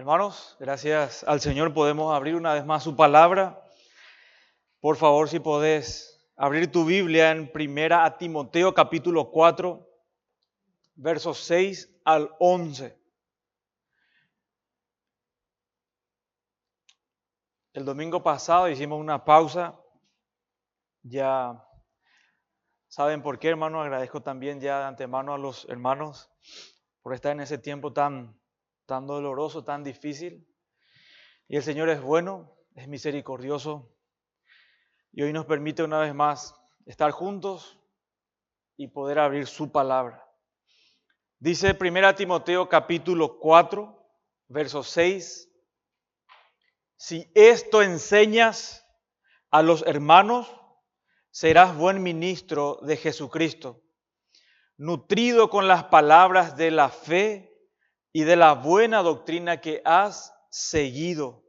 Hermanos, gracias al Señor podemos abrir una vez más su palabra. Por favor, si podés abrir tu Biblia en 1 Timoteo capítulo 4, versos 6 al 11. El domingo pasado hicimos una pausa. Ya saben por qué, hermano. Agradezco también ya de antemano a los hermanos por estar en ese tiempo tan doloroso, tan difícil. Y el Señor es bueno, es misericordioso. Y hoy nos permite una vez más estar juntos y poder abrir su palabra. Dice 1 Timoteo capítulo 4, verso 6. Si esto enseñas a los hermanos, serás buen ministro de Jesucristo, nutrido con las palabras de la fe y de la buena doctrina que has seguido.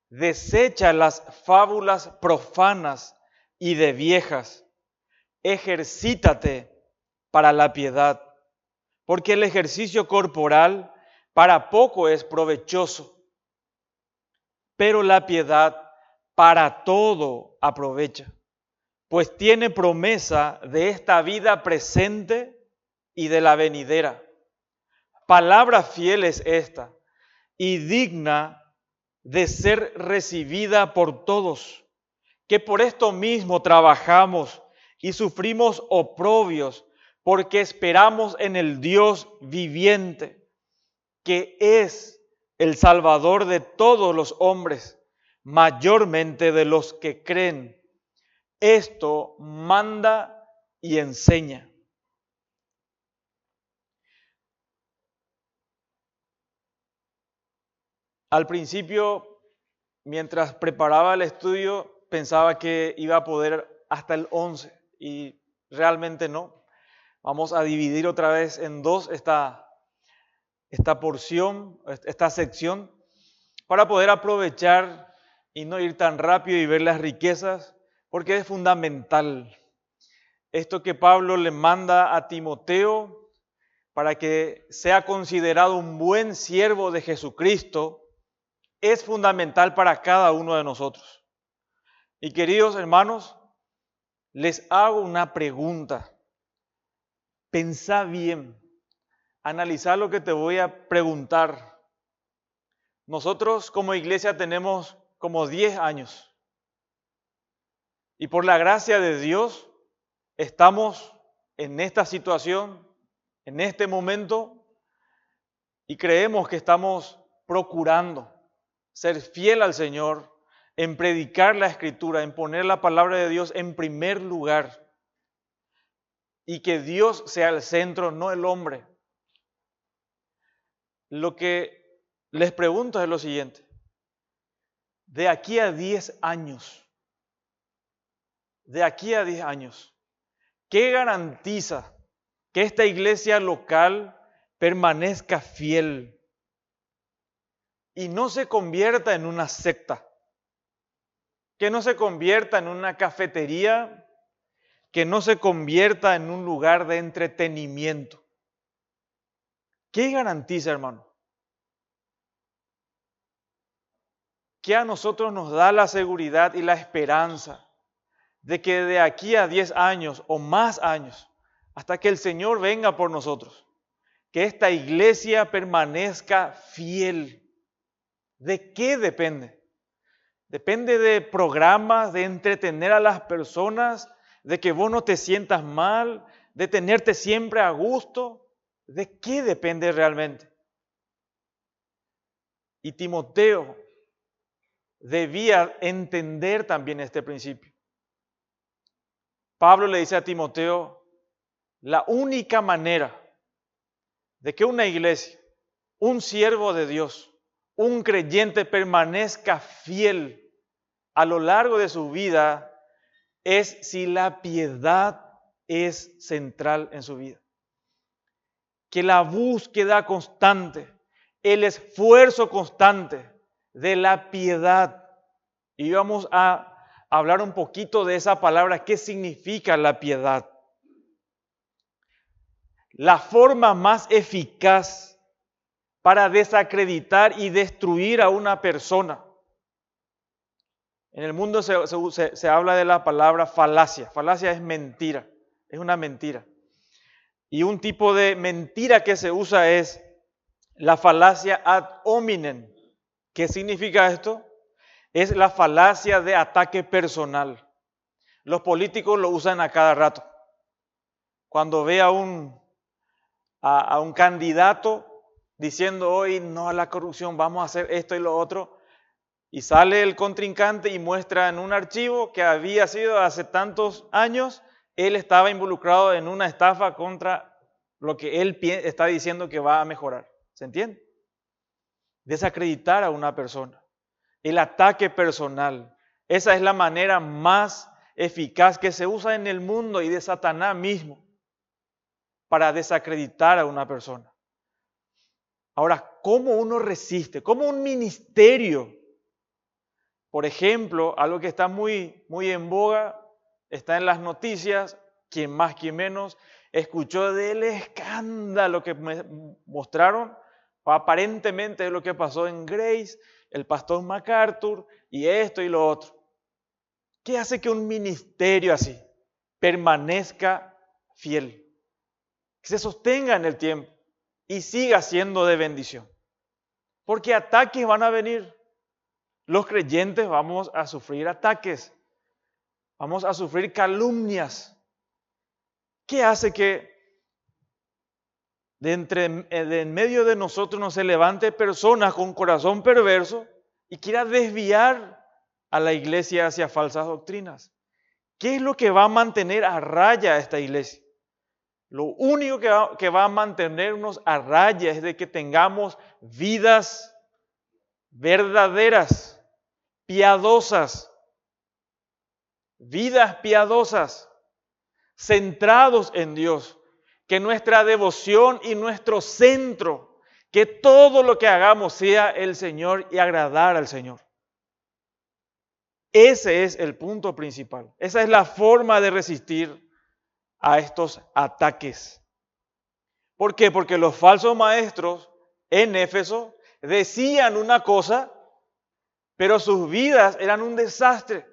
Desecha las fábulas profanas y de viejas. Ejercítate para la piedad, porque el ejercicio corporal para poco es provechoso, pero la piedad para todo aprovecha, pues tiene promesa de esta vida presente y de la venidera. Palabra fiel es esta y digna de ser recibida por todos, que por esto mismo trabajamos y sufrimos oprobios, porque esperamos en el Dios viviente, que es el Salvador de todos los hombres, mayormente de los que creen. Esto manda y enseña. Al principio, mientras preparaba el estudio, pensaba que iba a poder hasta el 11 y realmente no. Vamos a dividir otra vez en dos esta porción, esta sección, para poder aprovechar y no ir tan rápido y ver las riquezas, porque es fundamental. Esto que Pablo le manda a Timoteo para que sea considerado un buen siervo de Jesucristo, es fundamental para cada uno de nosotros. Y queridos hermanos, les hago una pregunta. Pensá bien, analizá lo que te voy a preguntar. Nosotros como iglesia tenemos como 10 años. Y por la gracia de Dios, estamos en esta situación, en este momento, y creemos que estamos procurando ser fiel al Señor, en predicar la Escritura, en poner la palabra de Dios en primer lugar. Y que Dios sea el centro, no el hombre. Lo que les pregunto es lo siguiente. De aquí a 10 años, ¿qué garantiza que esta iglesia local permanezca fiel y no se convierta en una secta? Que no se convierta en una cafetería, que no se convierta en un lugar de entretenimiento. ¿Qué garantiza, hermano? Que a nosotros nos da la seguridad y la esperanza de que de aquí a 10 años o más años, hasta que el Señor venga por nosotros, que esta iglesia permanezca fiel. ¿De qué depende? Depende de programas, de entretener a las personas, de que vos no te sientas mal, de tenerte siempre a gusto. ¿De qué depende realmente? Y Timoteo debía entender también este principio. Pablo le dice a Timoteo, la única manera de que una iglesia, un siervo de Dios, un creyente permanezca fiel a lo largo de su vida es si la piedad es central en su vida. Que la búsqueda constante, el esfuerzo constante de la piedad. Y vamos a hablar un poquito de esa palabra, ¿qué significa la piedad? La forma más eficaz para desacreditar y destruir a una persona. En el mundo se habla de la palabra falacia. Falacia es mentira, es una mentira. Y un tipo de mentira que se usa es la falacia ad hominem. ¿Qué significa esto? Es la falacia de ataque personal. Los políticos lo usan a cada rato. Cuando ve a un candidato diciendo hoy no a la corrupción, vamos a hacer esto y lo otro, y sale el contrincante y muestra en un archivo que había sido hace tantos años, él estaba involucrado en una estafa contra lo que él está diciendo que va a mejorar. ¿Se entiende? Desacreditar a una persona. El ataque personal. Esa es la manera más eficaz que se usa en el mundo y de Satanás mismo para desacreditar a una persona. Ahora, ¿cómo uno resiste? ¿Cómo un ministerio? Por ejemplo, algo que está muy en boga, está en las noticias, quien más, quien menos, escuchó del escándalo que me mostraron, aparentemente es lo que pasó en Grace, el pastor MacArthur, y esto y lo otro. ¿Qué hace que un ministerio así permanezca fiel? Que se sostenga en el tiempo y siga siendo de bendición. Porque ataques van a venir. Los creyentes vamos a sufrir ataques. Vamos a sufrir calumnias. ¿Qué hace que de en medio de nosotros no se levante personas con corazón perverso y quiera desviar a la iglesia hacia falsas doctrinas? ¿Qué es lo que va a mantener a raya a esta iglesia? Lo único que va a mantenernos a raya es de que tengamos vidas verdaderas, piadosas, vidas piadosas, centrados en Dios, que nuestra devoción y nuestro centro, que todo lo que hagamos sea el Señor y agradar al Señor. Ese es el punto principal. Esa es la forma de resistir a estos ataques. ¿Por qué? Porque los falsos maestros en Éfeso decían una cosa, pero sus vidas eran un desastre.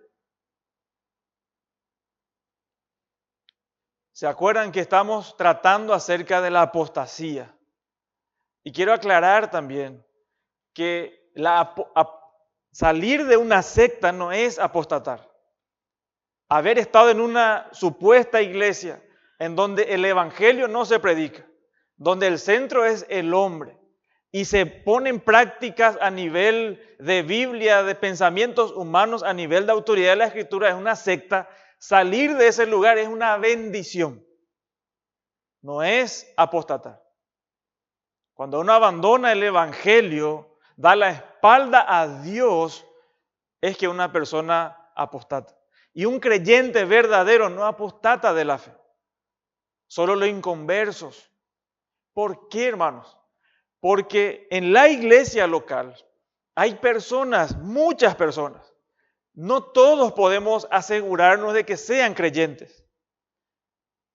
¿Se acuerdan que estamos tratando acerca de la apostasía? Y quiero aclarar también que salir de una secta no es apostatar. Haber estado en una supuesta iglesia en donde el evangelio no se predica, donde el centro es el hombre y se ponen prácticas a nivel de Biblia, de pensamientos humanos, a nivel de autoridad de la Escritura, es una secta. Salir de ese lugar es una bendición, no es apostatar. Cuando uno abandona el evangelio, da la espalda a Dios, es que una persona apostata. Y un creyente verdadero no apostata de la fe. Solo los inconversos. ¿Por qué, hermanos? Porque en la iglesia local hay personas, muchas personas. No todos podemos asegurarnos de que sean creyentes.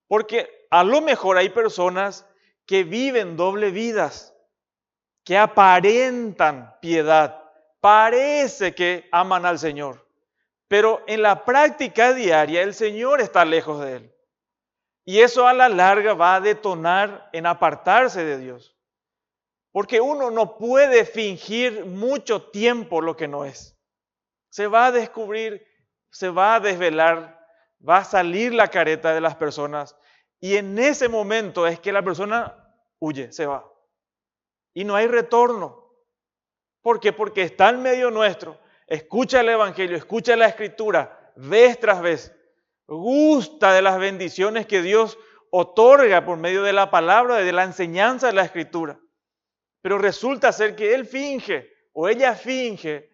Porque a lo mejor hay personas que viven doble vidas, que aparentan piedad, parece que aman al Señor, pero en la práctica diaria el Señor está lejos de él. Y eso a la larga va a detonar en apartarse de Dios. Porque uno no puede fingir mucho tiempo lo que no es. Se va a descubrir, se va a desvelar, va a salir la careta de las personas. Y en ese momento es que la persona huye, se va. Y no hay retorno. ¿Por qué? Porque está en medio nuestro, escucha el evangelio, escucha la escritura, vez tras vez. Gusta de las bendiciones que Dios otorga por medio de la palabra, de la enseñanza de la escritura. Pero resulta ser que él finge o ella finge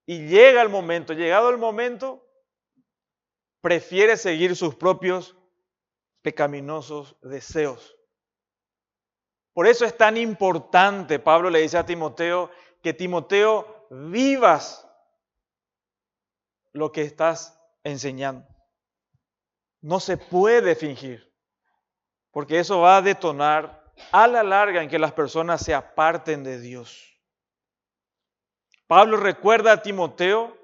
y llega el momento, llegado el momento, prefiere seguir sus propios pecaminosos deseos. Por eso es tan importante, Pablo le dice a Timoteo, que Timoteo vivas lo que estás enseñando. No se puede fingir, porque eso va a detonar a la larga en que las personas se aparten de Dios. Pablo recuerda a Timoteo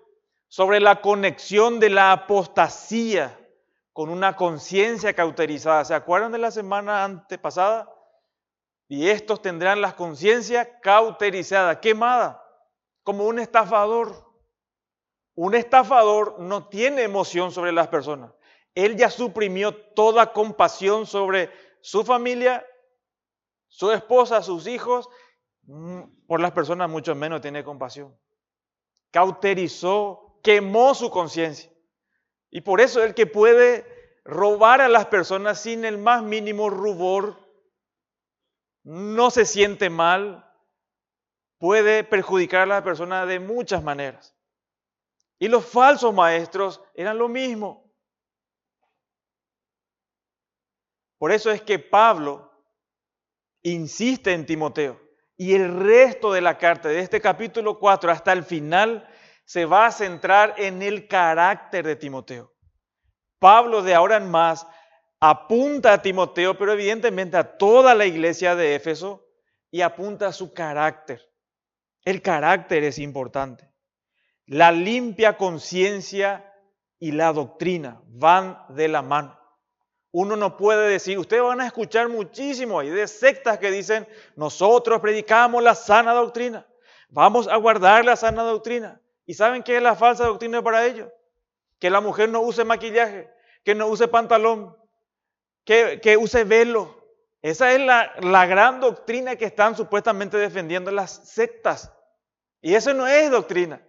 sobre la conexión de la apostasía con una conciencia cauterizada. ¿Se acuerdan de la semana antepasada? Y estos tendrán la conciencia cauterizada, quemada, como un estafador. Un estafador no tiene emoción sobre las personas. Él ya suprimió toda compasión sobre su familia, su esposa, sus hijos. Por las personas mucho menos tiene compasión. Cauterizó, quemó su conciencia. Y por eso el que puede robar a las personas sin el más mínimo rubor, no se siente mal, puede perjudicar a la persona de muchas maneras. Y los falsos maestros eran lo mismo. Por eso es que Pablo insiste en Timoteo. Y el resto de la carta, de este capítulo 4 hasta el final, se va a centrar en el carácter de Timoteo. Pablo de ahora en más apunta a Timoteo, pero evidentemente a toda la iglesia de Éfeso, y apunta a su carácter. El carácter es importante. La limpia conciencia y la doctrina van de la mano. Uno no puede decir, ustedes van a escuchar muchísimo ahí de sectas que dicen, nosotros predicamos la sana doctrina, vamos a guardar la sana doctrina. ¿Y saben qué es la falsa doctrina para ellos? Que la mujer no use maquillaje, que no use pantalón, que use velo. Esa es la gran doctrina que están supuestamente defendiendo las sectas. Y eso no es doctrina.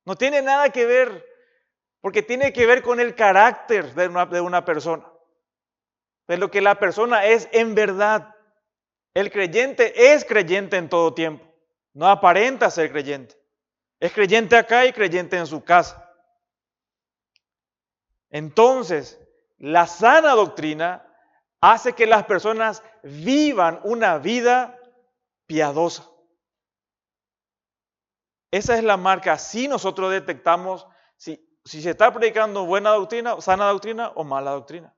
No tiene nada que ver, porque tiene que ver con el carácter de una persona. De lo que la persona es en verdad. El creyente es creyente en todo tiempo. No aparenta ser creyente. Es creyente acá y creyente en su casa. Entonces, la sana doctrina hace que las personas vivan una vida piadosa. Esa es la marca. Así nosotros detectamos si se está predicando buena doctrina, sana doctrina o mala doctrina.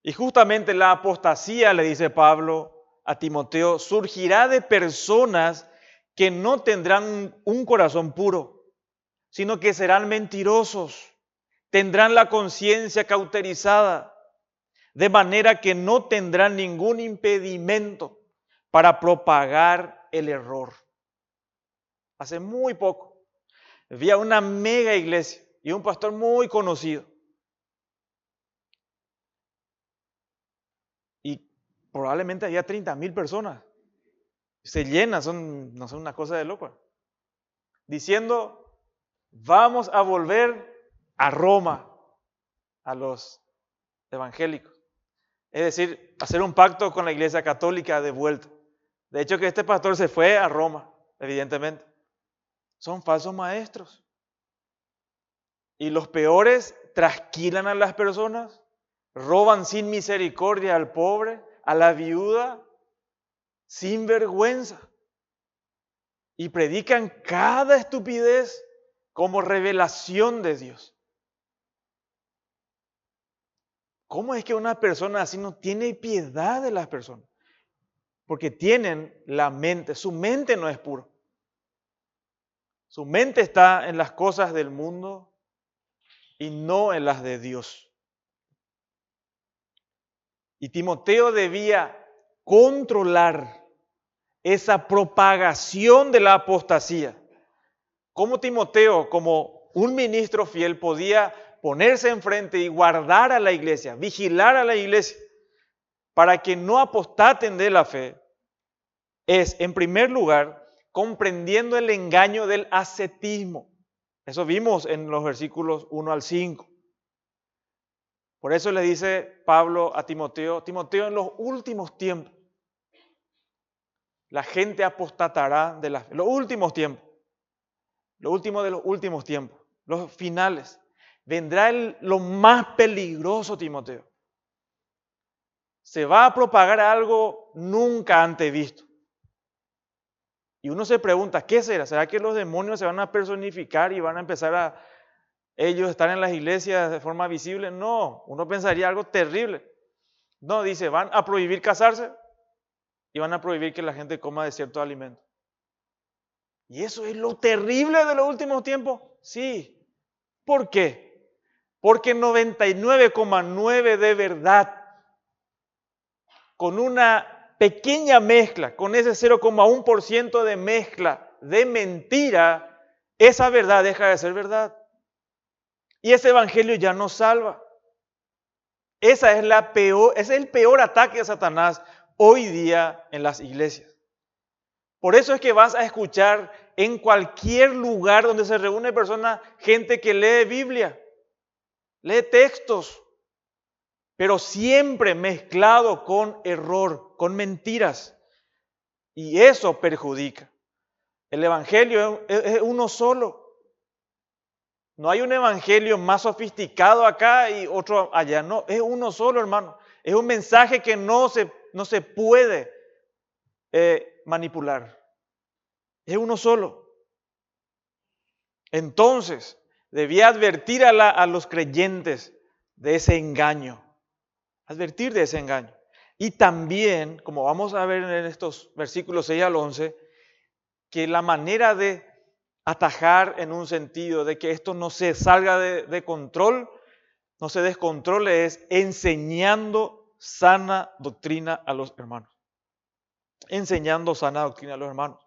Y justamente la apostasía, le dice Pablo a Timoteo, surgirá de personas que no tendrán un corazón puro, sino que serán mentirosos, tendrán la conciencia cauterizada, de manera que no tendrán ningún impedimento para propagar el error. Hace muy poco había una mega iglesia y un pastor muy conocido. Y probablemente había 30,000 personas. Se llena, no son una cosa de loco. Diciendo, vamos a volver a Roma, a los evangélicos. Es decir, hacer un pacto con la iglesia católica de vuelta. De hecho, que este pastor se fue a Roma, evidentemente. Son falsos maestros. Y los peores trasquilan a las personas, roban sin misericordia al pobre, a la viuda, sin vergüenza. Y predican cada estupidez como revelación de Dios. ¿Cómo es que una persona así no tiene piedad de las personas? Porque tienen la mente, su mente no es pura. Su mente está en las cosas del mundo y no en las de Dios. Y Timoteo debía controlar esa propagación de la apostasía. ¿Cómo Timoteo, como un ministro fiel, podía ponerse enfrente y guardar a la iglesia, vigilar a la iglesia, para que no apostaten de la fe? Es, en primer lugar, comprendiendo el engaño del ascetismo. Eso vimos en los versículos 1 al 5. Por eso le dice Pablo a Timoteo, Timoteo, en los últimos tiempos, la gente apostatará de la fe. Los últimos tiempos, lo último de los últimos tiempos, los finales. Vendrá lo más peligroso, Timoteo. Se va a propagar algo nunca antes visto. Y uno se pregunta, ¿qué será? ¿Será que los demonios se van a personificar y van a empezar a ellos estar en las iglesias de forma visible? No, uno pensaría algo terrible. No, dice, van a prohibir casarse y van a prohibir que la gente coma de ciertos alimentos. ¿Y eso es lo terrible de los últimos tiempos? Sí. ¿Por qué? Porque 99,9 de verdad, con una pequeña mezcla, con ese 0,1% de mezcla de mentira, esa verdad deja de ser verdad. Y ese evangelio ya no salva. Ese es el peor ataque de Satanás hoy día en las iglesias. Por eso es que vas a escuchar en cualquier lugar donde se reúne personas, gente que lee Biblia, lee textos, pero siempre mezclado con error, con mentiras. Y eso perjudica. El evangelio es uno solo. No hay un evangelio más sofisticado acá y otro allá. No, es uno solo, hermano. Es un mensaje que no se puede manipular. Es uno solo. Entonces, debía advertir a los creyentes de ese engaño. Advertir de ese engaño. Y también, como vamos a ver en estos versículos 6 al 11, que la manera de atajar en un sentido de que esto no se salga de control, no se descontrole, es enseñando sana doctrina a los hermanos. Enseñando sana doctrina a los hermanos.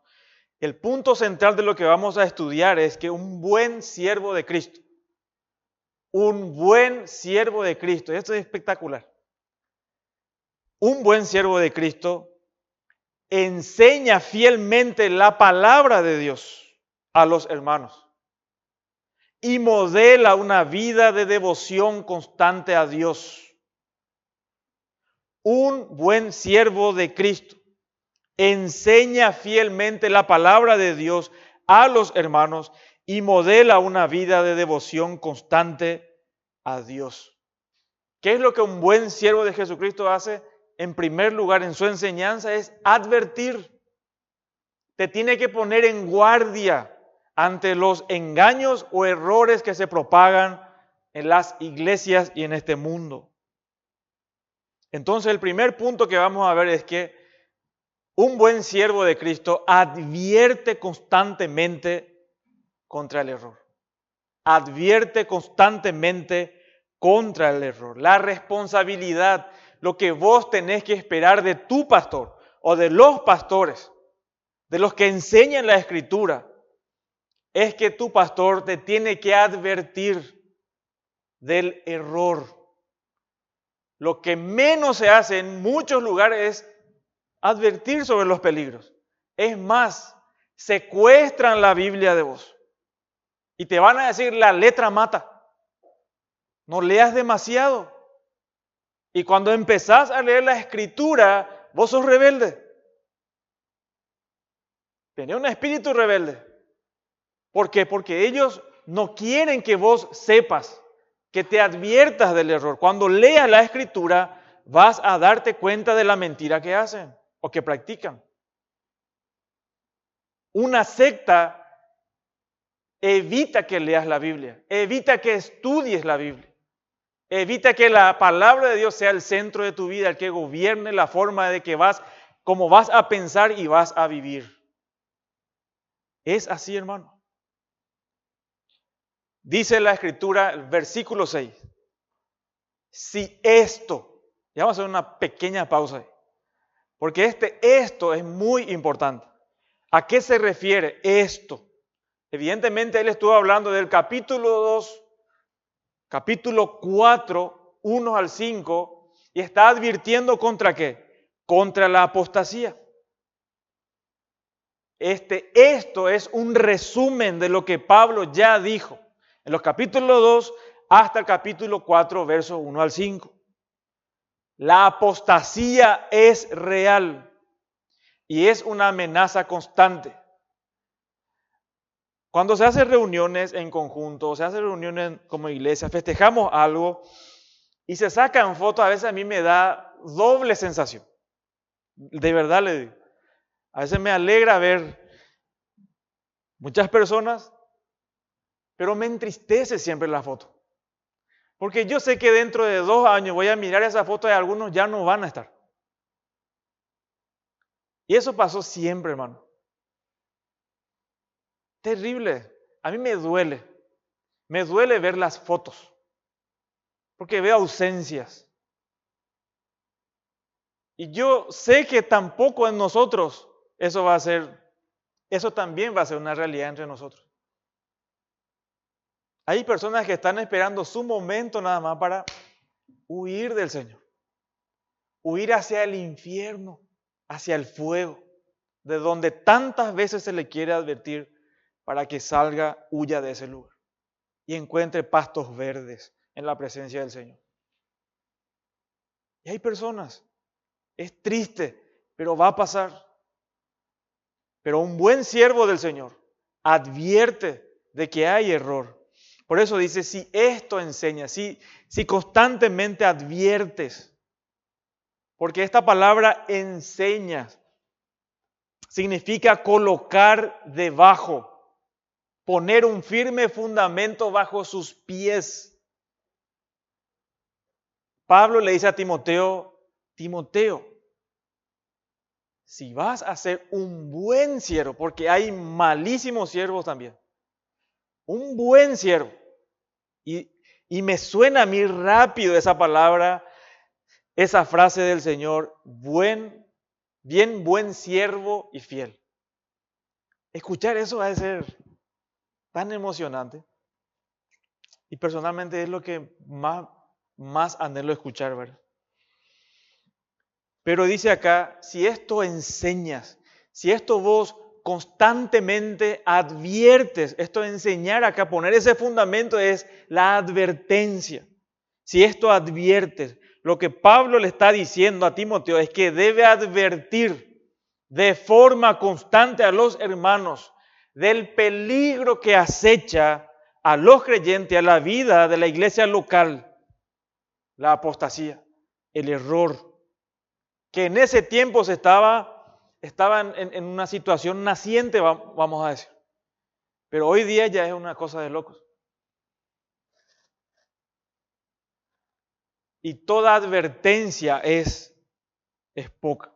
El punto central de lo que vamos a estudiar es que un buen siervo de Cristo, y esto es espectacular, un buen siervo de Cristo enseña fielmente la palabra de Dios a los hermanos y modela una vida de devoción constante a Dios. Un buen siervo de Cristo enseña fielmente la palabra de Dios a los hermanos y modela una vida de devoción constante a Dios. ¿Qué es lo que un buen siervo de Jesucristo hace? En primer lugar, en su enseñanza es advertir. Te tiene que poner en guardia ante los engaños o errores que se propagan en las iglesias y en este mundo. Entonces, el primer punto que vamos a ver es que un buen siervo de Cristo advierte constantemente contra el error. Advierte constantemente contra el error. La responsabilidad, lo que vos tenés que esperar de tu pastor o de los pastores, de los que enseñan la Escritura, es que tu pastor te tiene que advertir del error. Lo que menos se hace en muchos lugares es advertir sobre los peligros. Es más, secuestran la Biblia de vos y te van a decir la letra mata. No leas demasiado. Y cuando empezás a leer la Escritura, vos sos rebelde. Tenés un espíritu rebelde. ¿Por qué? Porque ellos no quieren que vos sepas, que te adviertas del error. Cuando leas la Escritura, vas a darte cuenta de la mentira que hacen o que practican. Una secta evita que leas la Biblia, evita que estudies la Biblia, evita que la palabra de Dios sea el centro de tu vida, el que gobierne la forma de que cómo vas a pensar y vas a vivir. Es así, hermano. Dice la Escritura, el versículo 6, si esto, ya vamos a hacer una pequeña pausa ahí, porque esto es muy importante. ¿A qué se refiere esto? Evidentemente él estuvo hablando del capítulo 2, capítulo 4, 1 al 5, y está advirtiendo contra ¿qué? Contra la apostasía. Esto es un resumen de lo que Pablo ya dijo en los capítulos 2 hasta el capítulo 4, versos 1 al 5. La apostasía es real y es una amenaza constante. Cuando se hacen reuniones en conjunto, se hacen reuniones como iglesia, festejamos algo y se sacan fotos, a veces a mí me da doble sensación. De verdad le digo. A veces me alegra ver muchas personas, pero me entristece siempre la foto. Porque yo sé que dentro de 2 años voy a mirar esa foto y algunos ya no van a estar. Y eso pasó siempre, hermano. Terrible. A mí me duele. Me duele ver las fotos. Porque veo ausencias. Y yo sé que tampoco en nosotros eso también va a ser una realidad entre nosotros. Hay personas que están esperando su momento nada más para huir del Señor. Huir hacia el infierno, hacia el fuego, de donde tantas veces se le quiere advertir para que salga, huya de ese lugar y encuentre pastos verdes en la presencia del Señor. Y hay personas, es triste, pero va a pasar. Pero un buen siervo del Señor advierte de que hay error. Por eso dice, si esto enseña, si constantemente adviertes, porque esta palabra enseña significa colocar debajo, poner un firme fundamento bajo sus pies. Pablo le dice a Timoteo, Timoteo, si vas a ser un buen siervo, porque hay malísimos siervos también, un buen siervo, y me suena a mí rápido esa palabra, esa frase del Señor, bien buen siervo y fiel. Escuchar eso va a ser tan emocionante. Y personalmente es lo que más anhelo escuchar, ¿verdad? Pero dice acá, si esto enseñas, si esto vos constantemente adviertes, esto de enseñar acá, poner ese fundamento es la advertencia. Si esto adviertes, lo que Pablo le está diciendo a Timoteo es que debe advertir de forma constante a los hermanos del peligro que acecha a los creyentes, a la vida de la iglesia local, la apostasía, el error, que en ese tiempo estaban en una situación naciente, vamos a decir. Pero hoy día ya es una cosa de locos. Y toda advertencia es poca.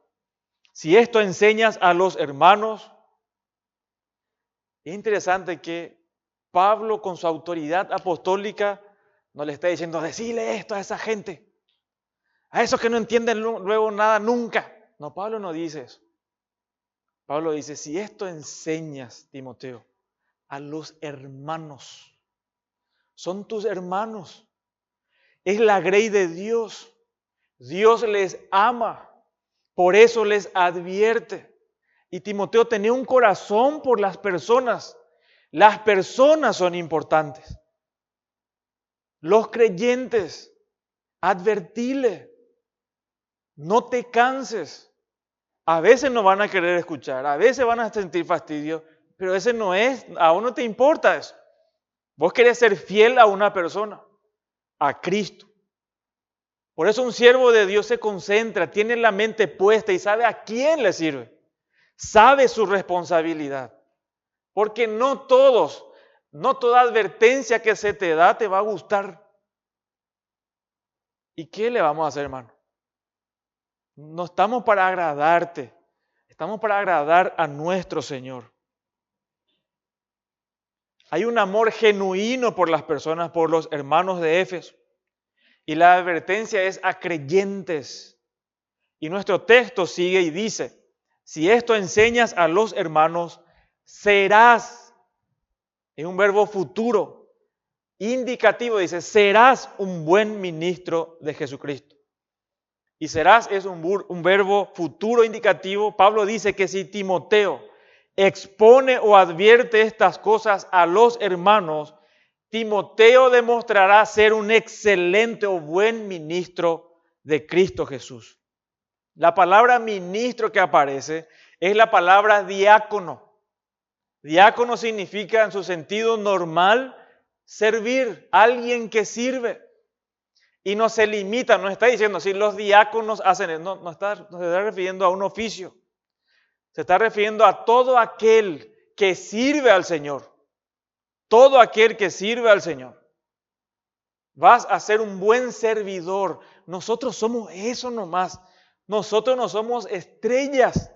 Si esto enseñas a los hermanos, es interesante que Pablo con su autoridad apostólica no le está diciendo, decile esto a esa gente, a esos que no entienden luego nada nunca. No, Pablo no dice eso. Pablo dice, si esto enseñas, Timoteo, a los hermanos, son tus hermanos, es la grey de Dios, Dios les ama, por eso les advierte. Y Timoteo tenía un corazón por las personas son importantes. Los creyentes, advertile, no te canses. A veces no van a querer escuchar, a veces van a sentir fastidio, pero ese no es, a uno te importa eso. Vos querés ser fiel a una persona, a Cristo. Por eso un siervo de Dios se concentra, tiene la mente puesta y sabe a quién le sirve. Sabe su responsabilidad. Porque no toda advertencia que se te da te va a gustar. ¿Y qué le vamos a hacer, hermano? No estamos para agradarte, estamos para agradar a nuestro Señor. Hay un amor genuino por las personas, por los hermanos de Éfeso. Y la advertencia es a creyentes. Y nuestro texto sigue y dice, si esto enseñas a los hermanos, serás, es un verbo futuro, indicativo, dice, serás un buen ministro de Jesucristo. Y serás es un verbo futuro indicativo. Pablo dice que si Timoteo expone o advierte estas cosas a los hermanos, Timoteo demostrará ser un excelente o buen ministro de Cristo Jesús. La palabra ministro que aparece es la palabra diácono. Diácono significa en su sentido normal servir, alguien que sirve. Y no se limita, no está diciendo si los diáconos hacen, no se está refiriendo a un oficio. Se está refiriendo a todo aquel que sirve al Señor. Todo aquel que sirve al Señor. Vas a ser un buen servidor. Nosotros somos eso nomás. Nosotros no somos estrellas.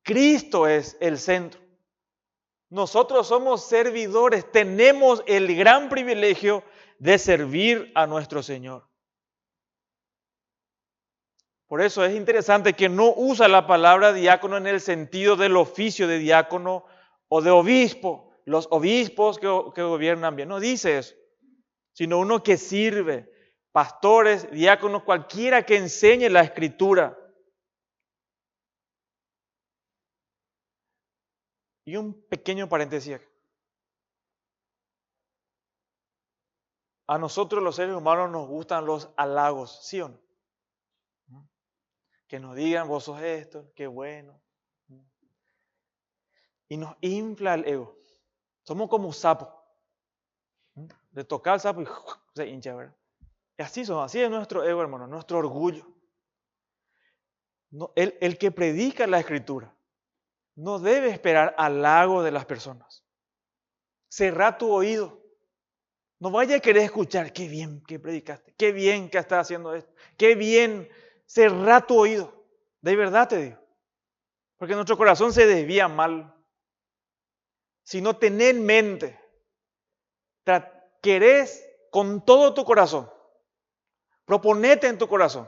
Cristo es el centro. Nosotros somos servidores. Tenemos el gran privilegio de servir a nuestro Señor. Por eso es interesante que no usa la palabra diácono en el sentido del oficio de diácono o de obispo. Los obispos que gobiernan bien. No dice eso. Sino uno que sirve. Pastores, diáconos, cualquiera que enseñe la Escritura. Y un pequeño paréntesis. A nosotros los seres humanos nos gustan los halagos, ¿sí o no? Que nos digan, vos sos esto, qué bueno. Y nos infla el ego. Somos como un sapo. Le toca al sapo y se hincha, ¿verdad? Y así somos, así es nuestro ego, hermano, nuestro orgullo. No, el que predica la Escritura no debe esperar halago de las personas. Cerrá tu oído. No vaya a querer escuchar, qué bien que predicaste, qué bien que estás haciendo esto, qué bien. Cerrá tu oído. De verdad te digo. Porque nuestro corazón se desvía mal. Si no tenés en mente, querés con todo tu corazón, proponete en tu corazón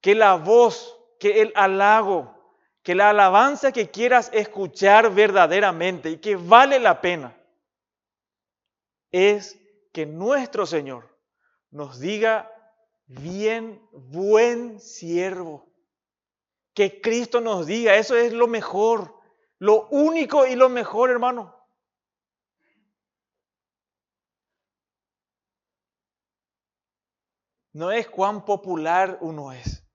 que la voz, que el halago, que la alabanza que quieras escuchar verdaderamente y que vale la pena, es que nuestro Señor nos diga, bien, buen siervo. Que Cristo nos diga, eso es lo mejor, lo único y lo mejor, hermano. No es cuán popular uno es.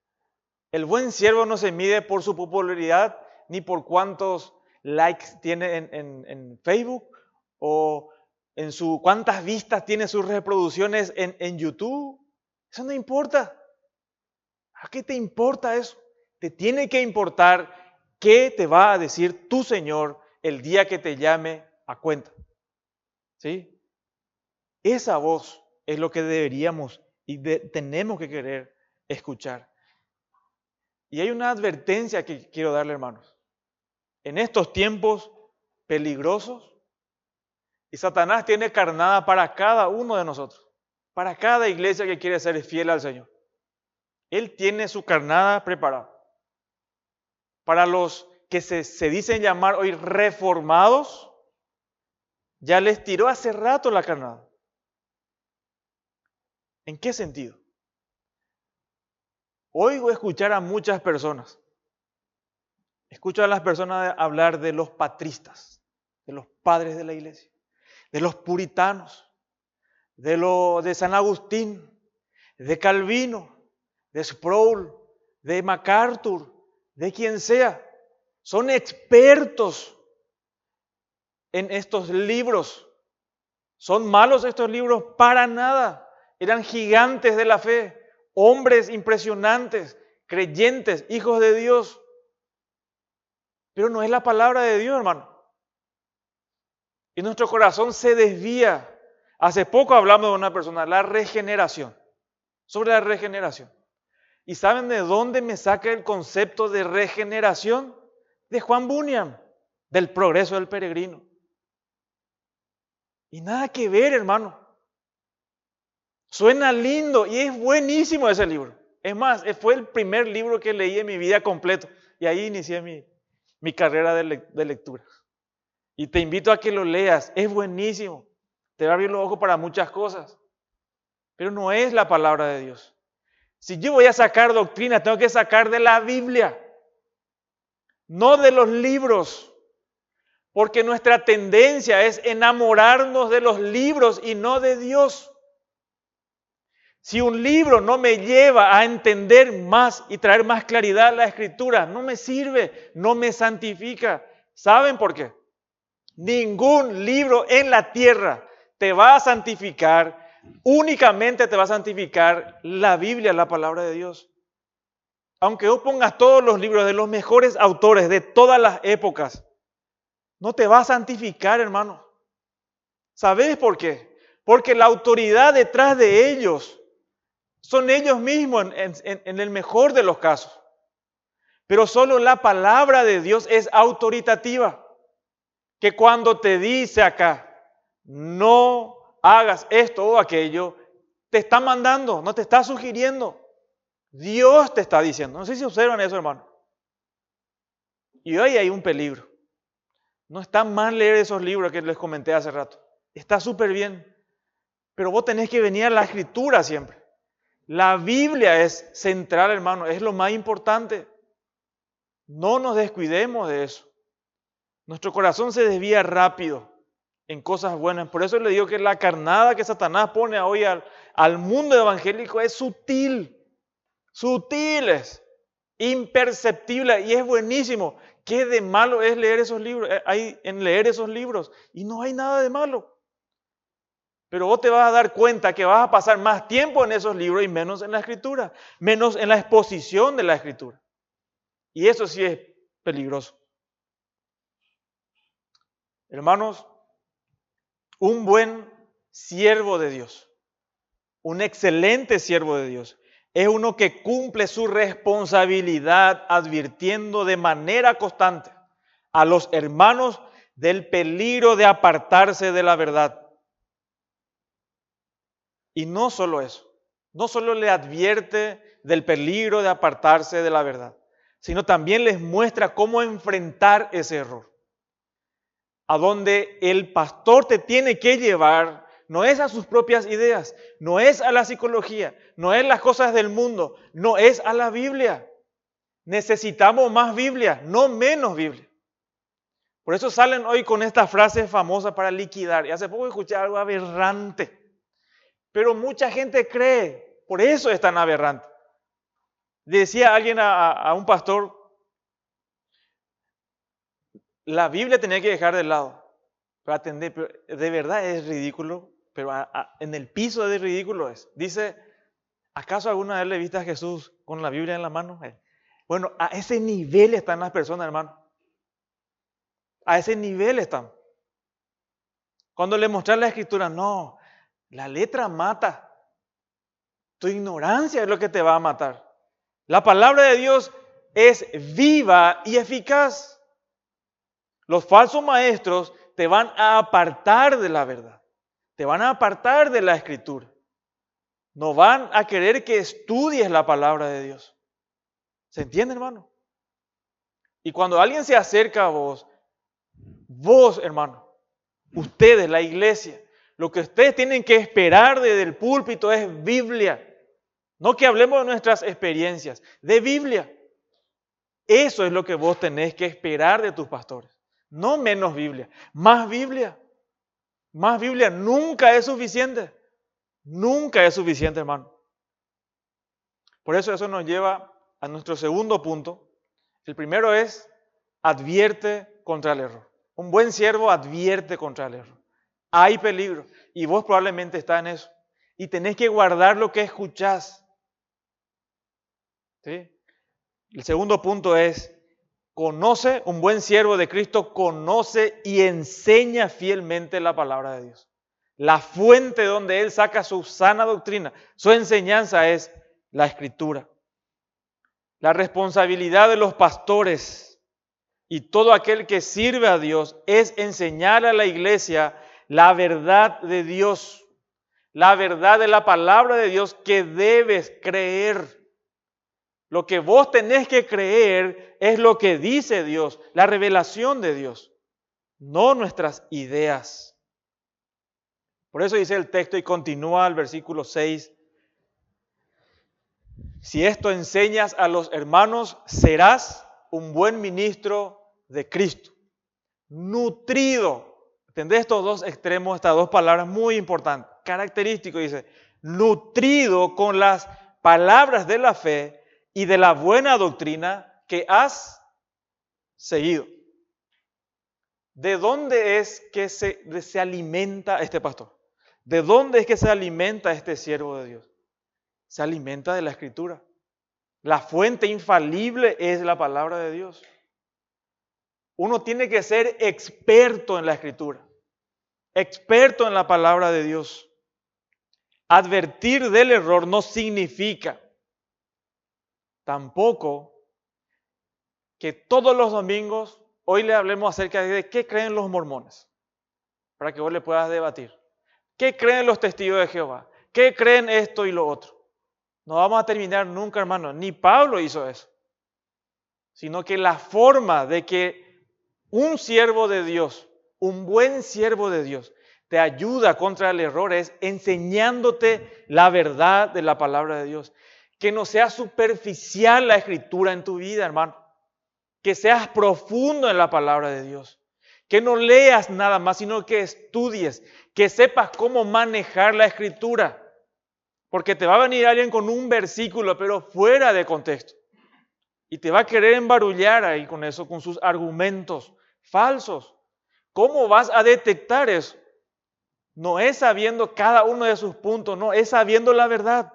El buen siervo no se mide por su popularidad ni por cuántos likes tiene en Facebook o en cuántas vistas tiene sus reproducciones en YouTube. Eso no importa. ¿A qué te importa eso? Te tiene que importar qué te va a decir tu Señor el día que te llame a cuenta. ¿Sí? Esa voz es lo que deberíamos y tenemos que querer escuchar. Y hay una advertencia que quiero darle, hermanos. En estos tiempos peligrosos, y Satanás tiene carnada para cada uno de nosotros, para cada iglesia que quiere ser fiel al Señor. Él tiene su carnada preparada. Para los que se dicen llamar hoy reformados, ya les tiró hace rato la carnada. ¿En qué sentido? Oigo escuchar a muchas personas. Escucho a las personas hablar de los patristas, de los padres de la iglesia, de los puritanos, de San Agustín, de Calvino, de Sproul, de MacArthur, de quien sea. Son expertos en estos libros. ¿Son malos estos libros? Para nada. Eran gigantes de la fe. Hombres impresionantes, creyentes, hijos de Dios. Pero no es la palabra de Dios, hermano. Y nuestro corazón se desvía. Hace poco hablamos de una persona, la regeneración. Sobre la regeneración. ¿Y saben de dónde me saca el concepto de regeneración? De Juan Bunyan, del progreso del peregrino. Y nada que ver, hermano. Suena lindo y es buenísimo ese libro. Es más, fue el primer libro que leí en mi vida completo. Y ahí inicié mi carrera de lectura. Y te invito a que lo leas. Es buenísimo. Te va a abrir los ojos para muchas cosas. Pero no es la palabra de Dios. Si yo voy a sacar doctrina, tengo que sacar de la Biblia. No de los libros. Porque nuestra tendencia es enamorarnos de los libros y no de Dios. Si un libro no me lleva a entender más y traer más claridad a la Escritura, no me sirve, no me santifica. ¿Saben por qué? Ningún libro en la tierra te va a santificar, únicamente te va a santificar la Biblia, la palabra de Dios. Aunque vos pongas todos los libros de los mejores autores de todas las épocas, no te va a santificar, hermano. ¿Sabés por qué? Porque la autoridad detrás de ellos son ellos mismos en el mejor de los casos. Pero solo la palabra de Dios es autoritativa. Que cuando te dice acá, no hagas esto o aquello, te está mandando, no te está sugiriendo. Dios te está diciendo. No sé si observan eso, hermano. Y hoy hay un peligro. No está mal leer esos libros que les comenté hace rato. Está súper bien. Pero vos tenés que venir a la Escritura siempre. La Biblia es central, hermano. Es lo más importante. No nos descuidemos de eso. Nuestro corazón se desvía rápido en cosas buenas. Por eso le digo que la carnada que Satanás pone hoy al mundo evangélico es sutil. Sutil es. Imperceptible. Y es buenísimo. ¿Qué de malo es leer esos libros? Hay en leer esos libros. Y no hay nada de malo. Pero vos te vas a dar cuenta que vas a pasar más tiempo en esos libros y menos en la Escritura. Menos en la exposición de la Escritura. Y eso sí es peligroso. Hermanos, un buen siervo de Dios, un excelente siervo de Dios, es uno que cumple su responsabilidad advirtiendo de manera constante a los hermanos del peligro de apartarse de la verdad. Y no solo eso, no solo le advierte del peligro de apartarse de la verdad, sino también les muestra cómo enfrentar ese error. A donde el pastor te tiene que llevar no es a sus propias ideas, no es a la psicología, no es las cosas del mundo, no es a la Biblia. Necesitamos más Biblia, no menos Biblia. Por eso salen hoy con esta frase famosa para liquidar. Y hace poco escuché algo aberrante, pero mucha gente cree, por eso es tan aberrante. Decía alguien a un pastor, la Biblia tenía que dejar de lado para atender, pero de verdad es ridículo, pero en el piso de ridículo es. Dice, ¿acaso alguna vez le viste a Jesús con la Biblia en la mano? Bueno, a ese nivel están las personas, hermano. A ese nivel están. Cuando le mostré la Escritura, no, la letra mata. Tu ignorancia es lo que te va a matar. La palabra de Dios es viva y eficaz. Los falsos maestros te van a apartar de la verdad. Te van a apartar de la Escritura. No van a querer que estudies la palabra de Dios. ¿Se entiende, hermano? Y cuando alguien se acerca a vos, hermano, ustedes, la iglesia, lo que ustedes tienen que esperar desde el púlpito es Biblia. No que hablemos de nuestras experiencias, de Biblia. Eso es lo que vos tenés que esperar de tus pastores. No menos Biblia, más Biblia. Más Biblia nunca es suficiente. Nunca es suficiente, hermano. Por eso nos lleva a nuestro segundo punto. El primero es, advierte contra el error. Un buen siervo advierte contra el error. Hay peligro y vos probablemente estás en eso. Y tenés que guardar lo que escuchás. ¿Sí? El segundo punto es, conoce, un buen siervo de Cristo conoce y enseña fielmente la palabra de Dios. La fuente donde él saca su sana doctrina, su enseñanza es la Escritura. La responsabilidad de los pastores y todo aquel que sirve a Dios es enseñar a la iglesia la verdad de Dios, la verdad de la palabra de Dios que debes creer. Lo que vos tenés que creer es lo que dice Dios, la revelación de Dios, no nuestras ideas. Por eso dice el texto y continúa el versículo 6. Si esto enseñas a los hermanos, serás un buen ministro de Cristo, nutrido. ¿Entendés estos dos extremos, estas dos palabras muy importantes? Característico, dice, nutrido con las palabras de la fe y de la buena doctrina que has seguido. ¿De dónde es que se alimenta este pastor? ¿De dónde es que se alimenta este siervo de Dios? Se alimenta de la Escritura. La fuente infalible es la palabra de Dios. Uno tiene que ser experto en la Escritura, experto en la palabra de Dios. advertir del error no significa tampoco que todos los domingos hoy le hablemos acerca de qué creen los mormones, para que vos le puedas debatir. ¿Qué creen los testigos de Jehová? ¿Qué creen esto y lo otro? No vamos a terminar nunca, hermano. Ni Pablo hizo eso. Sino que la forma de que un siervo de Dios, un buen siervo de Dios, te ayuda contra el error es enseñándote la verdad de la palabra de Dios. Que no sea superficial la escritura en tu vida, hermano. Que seas profundo en la palabra de Dios. Que no leas nada más, sino que estudies. Que sepas cómo manejar la escritura. Porque te va a venir alguien con un versículo, pero fuera de contexto. Y te va a querer embarullar ahí con eso, con sus argumentos falsos. ¿Cómo vas a detectar eso? No es sabiendo cada uno de sus puntos, no, es sabiendo la verdad.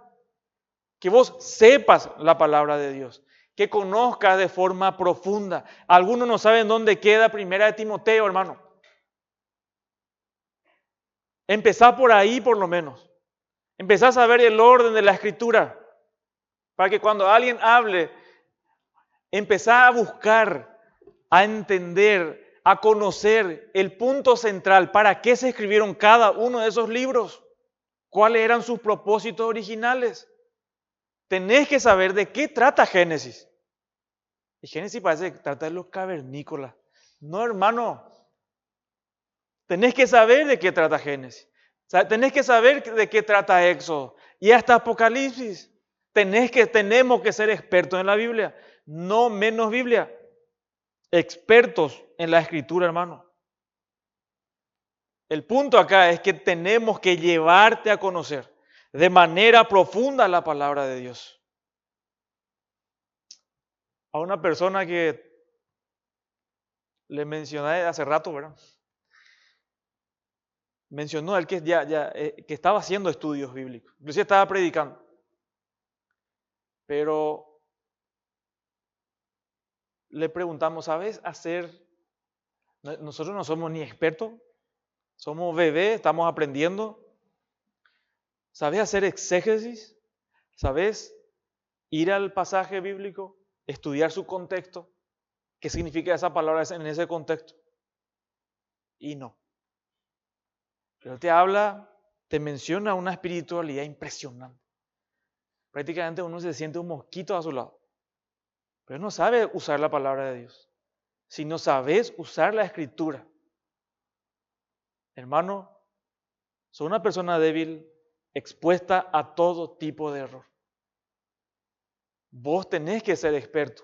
Que vos sepas la palabra de Dios, que conozcas de forma profunda. Algunos no saben dónde queda Primera de Timoteo, hermano. Empezá por ahí por lo menos. Empezá a saber el orden de la escritura, para que cuando alguien hable, empezá a buscar, a entender, a conocer el punto central, para qué se escribieron cada uno de esos libros, cuáles eran sus propósitos originales. Tenés que saber de qué trata Génesis. Y Génesis parece que trata de los cavernícolas. No, hermano. Tenés que saber de qué trata Génesis. Tenés que saber de qué trata Éxodo. Y hasta Apocalipsis. Tenemos que ser expertos en la Biblia. No menos Biblia. Expertos en la Escritura, hermano. El punto acá es que tenemos que llevarte a conocer de manera profunda la palabra de Dios. A una persona que le mencioné hace rato, ¿verdad? Mencionó él que que estaba haciendo estudios bíblicos, inclusive estaba predicando. Pero le preguntamos, ¿sabes hacer? Nosotros no somos ni expertos, somos bebés, estamos aprendiendo. ¿Sabes hacer exégesis? ¿Sabes ir al pasaje bíblico, estudiar su contexto? ¿Qué significa esa palabra en ese contexto? Y no. Pero te menciona una espiritualidad impresionante. Prácticamente uno se siente un mosquito a su lado. Pero no sabe usar la palabra de Dios. Si no sabes usar la escritura, hermano, sos una persona débil, expuesta a todo tipo de error. Vos tenés que ser experto.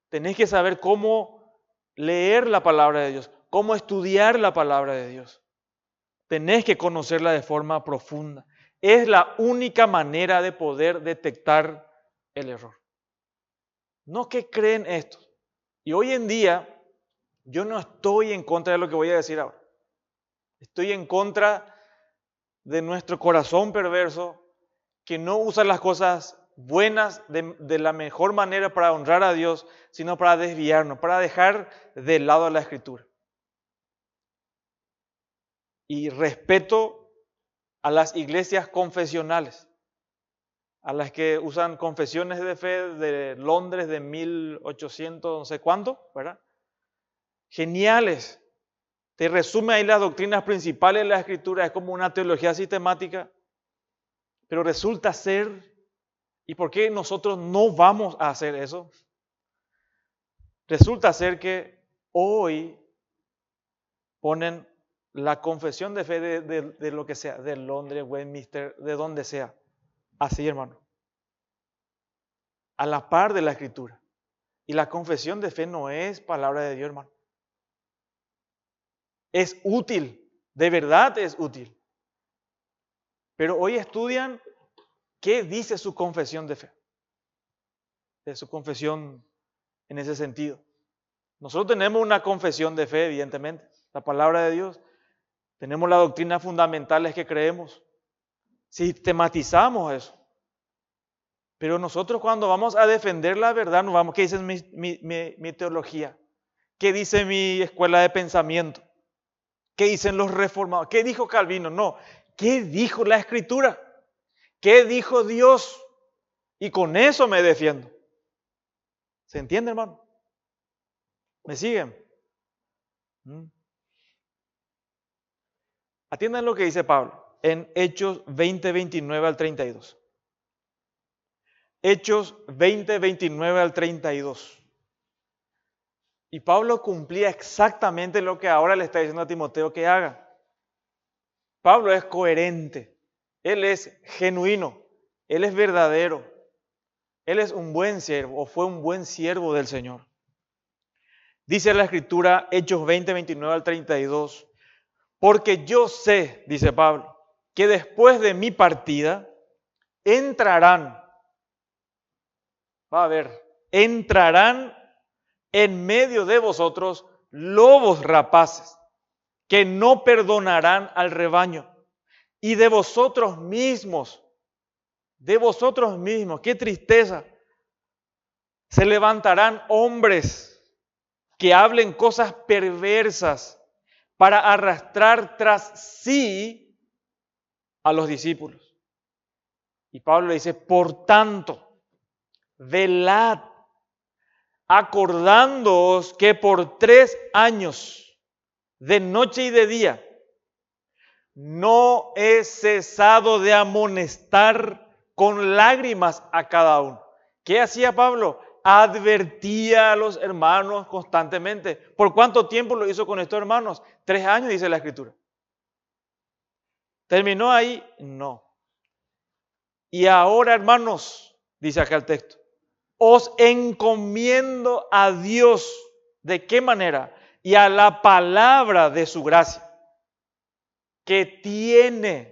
Tenés que saber cómo leer la palabra de Dios, cómo estudiar la palabra de Dios. Tenés que conocerla de forma profunda. Es la única manera de poder detectar el error. No que creen esto. Y hoy en día, yo no estoy en contra de lo que voy a decir ahora. Estoy en contra de nuestro corazón perverso que no usa las cosas buenas de la mejor manera para honrar a Dios, sino para desviarnos, para dejar de lado la Escritura. Y respeto a las iglesias confesionales, a las que usan confesiones de fe de Londres de 1800, no sé cuánto, ¿verdad? Geniales. Te resume ahí las doctrinas principales de la Escritura, es como una teología sistemática, pero resulta ser, ¿y por qué nosotros no vamos a hacer eso? Resulta ser que hoy ponen la confesión de fe de lo que sea, de Londres, Westminster, de donde sea. Así, hermano. A la par de la Escritura. Y la confesión de fe no es palabra de Dios, hermano. Es útil, de verdad es útil. Pero hoy estudian qué dice su confesión de fe. De su confesión en ese sentido. Nosotros tenemos una confesión de fe, evidentemente, la palabra de Dios. Tenemos las doctrinas fundamentales que creemos. Sistematizamos eso. Pero nosotros cuando vamos a defender la verdad, nos vamos, ¿qué dice mi teología? ¿Qué dice mi escuela de pensamiento? ¿Qué dicen los reformados? ¿Qué dijo Calvino? No. ¿Qué dijo la Escritura? ¿Qué dijo Dios? Y con eso me defiendo. ¿Se entiende, hermano? ¿Me siguen? Atiendan lo que dice Pablo en Hechos 20, 29 al 32. Hechos 20, 29 al 32. Y Pablo cumplía exactamente lo que ahora le está diciendo a Timoteo que haga. Pablo es coherente, él es genuino, él es verdadero, él es un buen siervo o fue un buen siervo del Señor. Dice la Escritura, Hechos 20, 29 al 32, porque yo sé, dice Pablo, que después de mi partida entrarán, va a ver, entrarán en medio de vosotros lobos rapaces, que no perdonarán al rebaño, y de vosotros mismos, qué tristeza, se levantarán hombres que hablen cosas perversas para arrastrar tras sí a los discípulos. Y Pablo le dice, por tanto, velad, acordándoos que por 3 años, de noche y de día, no he cesado de amonestar con lágrimas a cada uno. ¿Qué hacía Pablo? Advertía a los hermanos constantemente. ¿Por cuánto tiempo lo hizo con estos hermanos? 3 años, dice la Escritura. ¿Terminó ahí? No. Y ahora, hermanos, dice acá el texto, os encomiendo a Dios. ¿De qué manera? Y a la palabra de su gracia, que tiene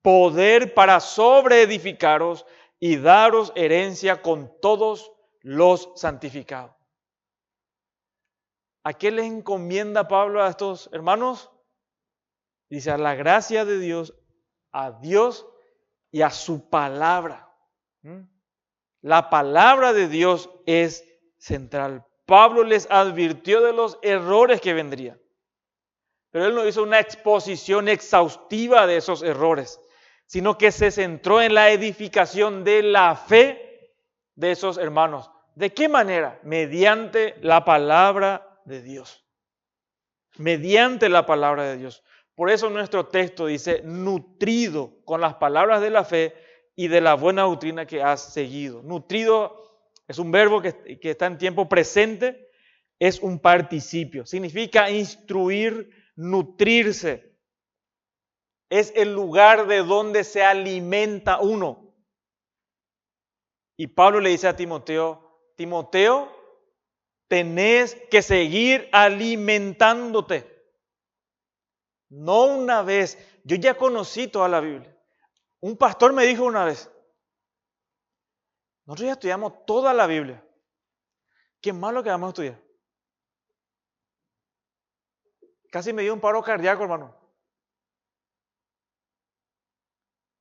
poder para sobreedificaros y daros herencia con todos los santificados. ¿A qué les encomienda Pablo a estos hermanos? Dice, a la gracia de Dios, a Dios y a su palabra. La palabra de Dios es central. Pablo les advirtió de los errores que vendrían, pero él no hizo una exposición exhaustiva de esos errores, sino que se centró en la edificación de la fe de esos hermanos. ¿De qué manera? Mediante la palabra de Dios. Mediante la palabra de Dios. Por eso nuestro texto dice, nutrido con las palabras de la fe y de la buena doctrina que has seguido. Nutrido es un verbo que está en tiempo presente, es un participio. Significa instruir, nutrirse. Es el lugar de donde se alimenta uno. Y Pablo le dice a Timoteo, Timoteo, tenés que seguir alimentándote. No una vez. Yo ya conocí toda la Biblia. Un pastor me dijo una vez, nosotros ya estudiamos toda la Biblia. Qué malo que vamos a estudiar. Casi me dio un paro cardíaco, hermano.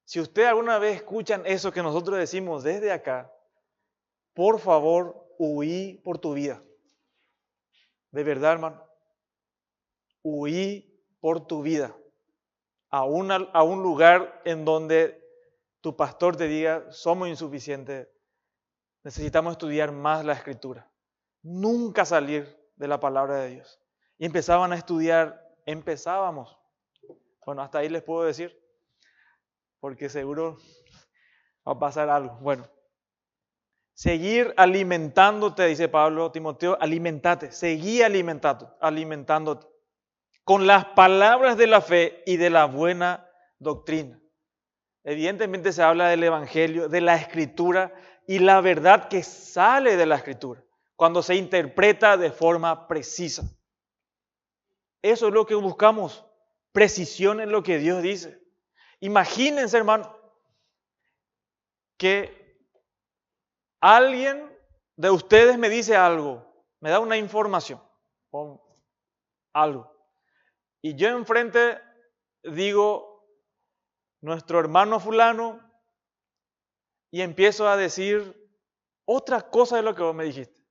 Si ustedes alguna vez escuchan eso que nosotros decimos desde acá, por favor, huí por tu vida. De verdad, hermano. Huí por tu vida a un lugar en donde tu pastor te diga, somos insuficientes, necesitamos estudiar más la Escritura. Nunca salir de la palabra de Dios. Y empezábamos. Bueno, hasta ahí les puedo decir, porque seguro va a pasar algo. Bueno, seguir alimentándote, dice Pablo, Timoteo, alimentate, seguí alimentándote con las palabras de la fe y de la buena doctrina. Evidentemente se habla del Evangelio, de la Escritura y la verdad que sale de la Escritura, cuando se interpreta de forma precisa. Eso es lo que buscamos, precisión en lo que Dios dice. Imagínense, hermano, que alguien de ustedes me dice algo, me da una información o algo. Y yo enfrente digo, nuestro hermano fulano, y empiezo a decir otra cosa de lo que vos me dijiste.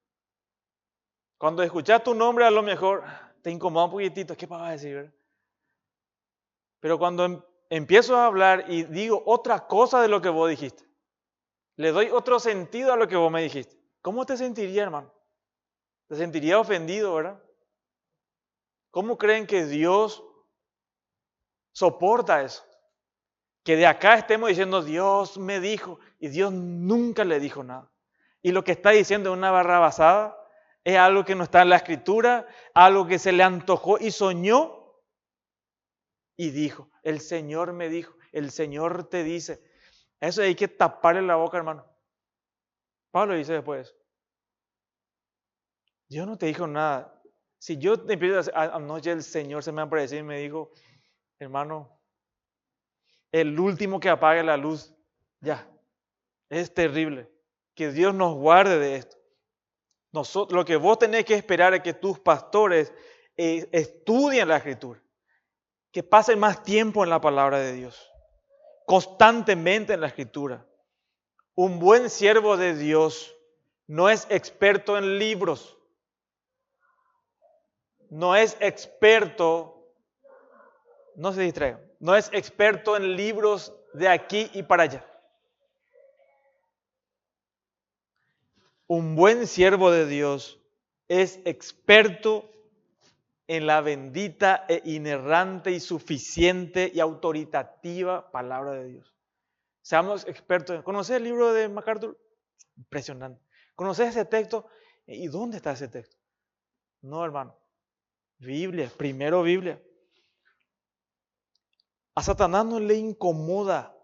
Cuando escuchas tu nombre, a lo mejor te incomoda un poquitito, ¿qué vas a decir? Pero cuando empiezo a hablar y digo otra cosa de lo que vos dijiste. Le doy otro sentido a lo que vos me dijiste. ¿Cómo te sentirías, hermano? Te sentirías ofendido, ¿verdad? ¿Cómo creen que Dios soporta eso? Que de acá estemos diciendo, Dios me dijo, y Dios nunca le dijo nada. Y lo que está diciendo es una barrabasada, es algo que no está en la Escritura, algo que se le antojó y soñó, y dijo, el Señor me dijo, el Señor te dice. Eso hay que taparle la boca, hermano. Pablo dice después, Dios no te dijo nada. Si yo te empiezo a decir, anoche el Señor se me apareció y me dijo, hermano, el último que apague la luz, ya, es terrible. Que Dios nos guarde de esto. Lo que vos tenés que esperar es que tus pastores estudien la Escritura, que pasen más tiempo en la palabra de Dios, constantemente en la Escritura. Un buen siervo de Dios no es experto en libros, no es experto, no se distraigan, no es experto en libros de aquí y para allá. Un buen siervo de Dios es experto en la bendita e inerrante y suficiente y autoritativa palabra de Dios. Seamos expertos. ¿Conoces el libro de MacArthur? Impresionante. ¿Conoces ese texto? ¿Y dónde está ese texto? No, hermano. Biblia, primero Biblia. A Satanás no le incomoda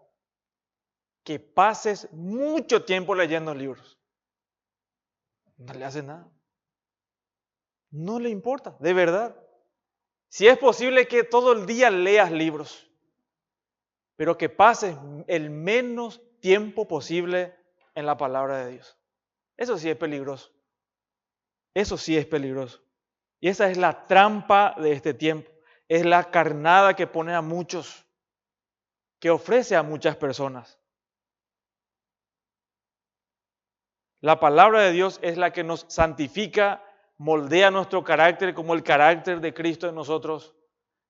que pases mucho tiempo leyendo libros. No le hace nada. No le importa, de verdad. Si es posible que todo el día leas libros, pero que pases el menos tiempo posible en la palabra de Dios. Eso sí es peligroso. Eso sí es peligroso. Y esa es la trampa de este tiempo. Es la carnada que pone a muchos, que ofrece a muchas personas. La palabra de Dios es la que nos santifica, moldea nuestro carácter como el carácter de Cristo en nosotros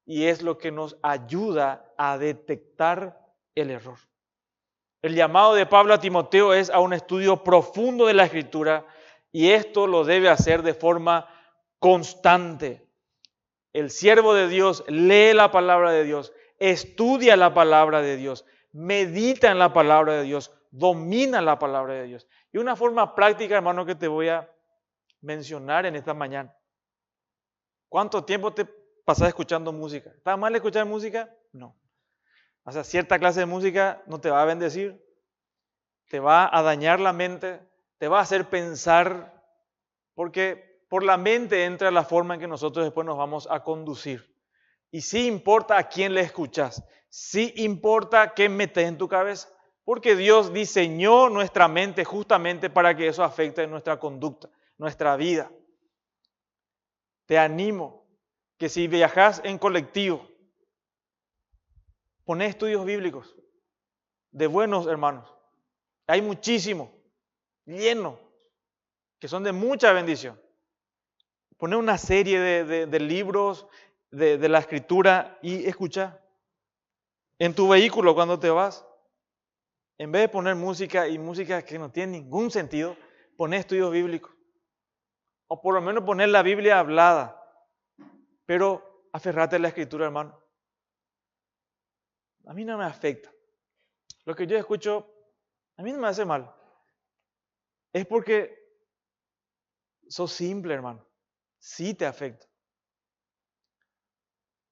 y es lo que nos ayuda a detectar el error. El llamado de Pablo a Timoteo es a un estudio profundo de la Escritura y esto lo debe hacer de forma constante. El siervo de Dios lee la palabra de Dios, estudia la palabra de Dios, medita en la palabra de Dios, domina la palabra de Dios. Y una forma práctica, hermano, que te voy a mencionar en esta mañana. ¿Cuánto tiempo te pasás escuchando música? ¿Está mal escuchar música? No. O sea, cierta clase de música no te va a bendecir, te va a dañar la mente, te va a hacer pensar, porque por la mente entra la forma en que nosotros después nos vamos a conducir. Y sí importa a quién le escuchas, sí importa qué metes en tu cabeza, porque Dios diseñó nuestra mente justamente para que eso afecte nuestra conducta, nuestra vida. Te animo que si viajas en colectivo, poné estudios bíblicos de buenos hermanos. Hay muchísimos, llenos, que son de mucha bendición. Poné una serie de libros de la Escritura y escucha. En tu vehículo cuando te vas, en vez de poner música y música que no tiene ningún sentido, poné estudios bíblicos. O por lo menos poner la Biblia hablada. Pero aferrate a la Escritura, hermano. A mí no me afecta. Lo que yo escucho, a mí no me hace mal. Es porque sos simple, hermano. Sí te afecta.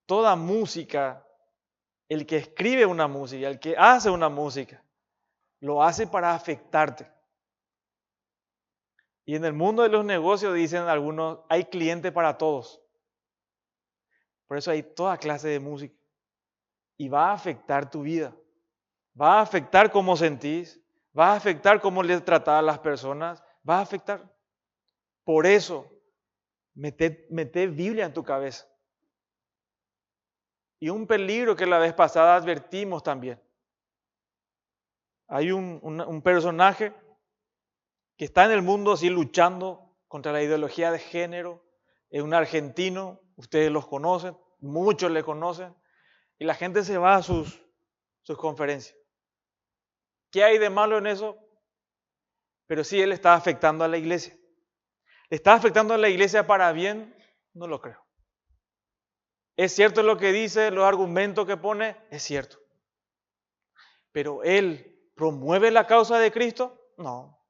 Toda música, el que escribe una música, el que hace una música, lo hace para afectarte. Y en el mundo de los negocios, dicen algunos, hay cliente para todos. Por eso hay toda clase de música. Y va a afectar tu vida. Va a afectar cómo sentís. Va a afectar cómo les tratás a las personas. Va a afectar. Por eso, mete Biblia en tu cabeza. Y un peligro que la vez pasada advertimos también. Hay un personaje que está en el mundo así luchando contra la ideología de género. Es un argentino, ustedes los conocen, muchos le conocen. Y la gente se va a sus sus conferencias. ¿Qué hay de malo en eso? Pero sí, él está afectando a la iglesia. ¿Le está afectando a la iglesia para bien? No lo creo. ¿Es cierto lo que dice, los argumentos que pone? Es cierto. ¿Pero él promueve la causa de Cristo? No.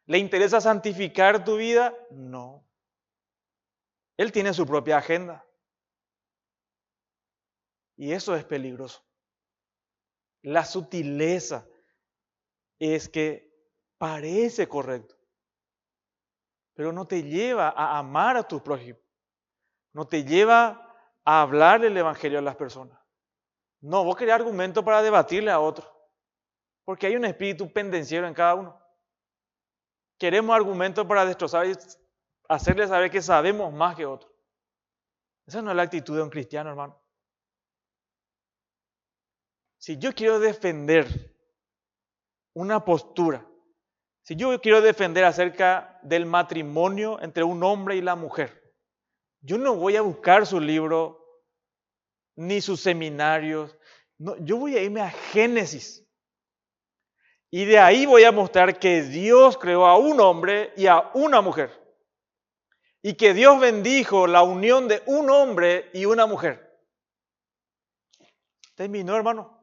¿Le interesa santificar tu vida? No. Él tiene su propia agenda. Y eso es peligroso. La sutileza es que parece correcto, pero no te lleva a amar a tus prójimos. No te lleva a hablarle el evangelio a las personas. No, vos querés argumento para debatirle a otro. Porque hay un espíritu pendenciero en cada uno. Queremos argumentos para destrozar y hacerle saber que sabemos más que otro. Esa no es la actitud de un cristiano, hermano. Si yo quiero defender una postura, si yo quiero defender acerca del matrimonio entre un hombre y la mujer, yo no voy a buscar su libro ni sus seminarios. No, yo voy a irme a Génesis. Y de ahí voy a mostrar que Dios creó a un hombre y a una mujer. Y que Dios bendijo la unión de un hombre y una mujer. Terminó, hermano.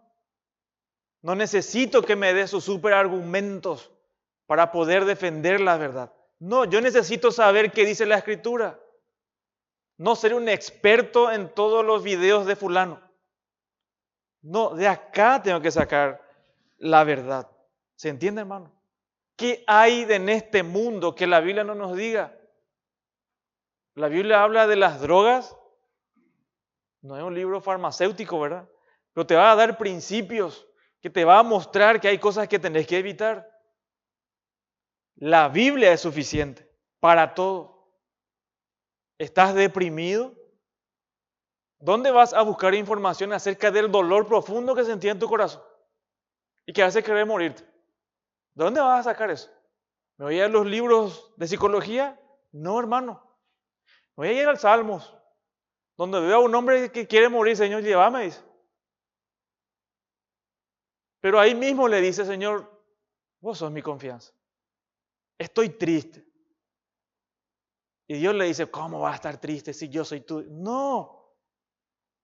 No necesito que me dé sus super argumentos para poder defender la verdad. No, yo necesito saber qué dice la Escritura. No ser un experto en todos los videos de fulano. No, de acá tengo que sacar la verdad. ¿Se entiende, hermano? ¿Qué hay en este mundo que la Biblia no nos diga? La Biblia habla de las drogas. No es un libro farmacéutico, ¿verdad? Pero te va a dar principios que te va a mostrar que hay cosas que tenés que evitar. La Biblia es suficiente para todo. ¿Estás deprimido? ¿Dónde vas a buscar información acerca del dolor profundo que sentís en tu corazón y que hace querer morirte? ¿De dónde vas a sacar eso? ¿Me voy a ir a los libros de psicología? No, hermano. Me voy a ir al Salmos, donde veo a un hombre que quiere morir. Señor, llévame, dice. Pero ahí mismo le dice, Señor, vos sos mi confianza. Estoy triste. Y Dios le dice, ¿cómo vas a estar triste si yo soy tú? No.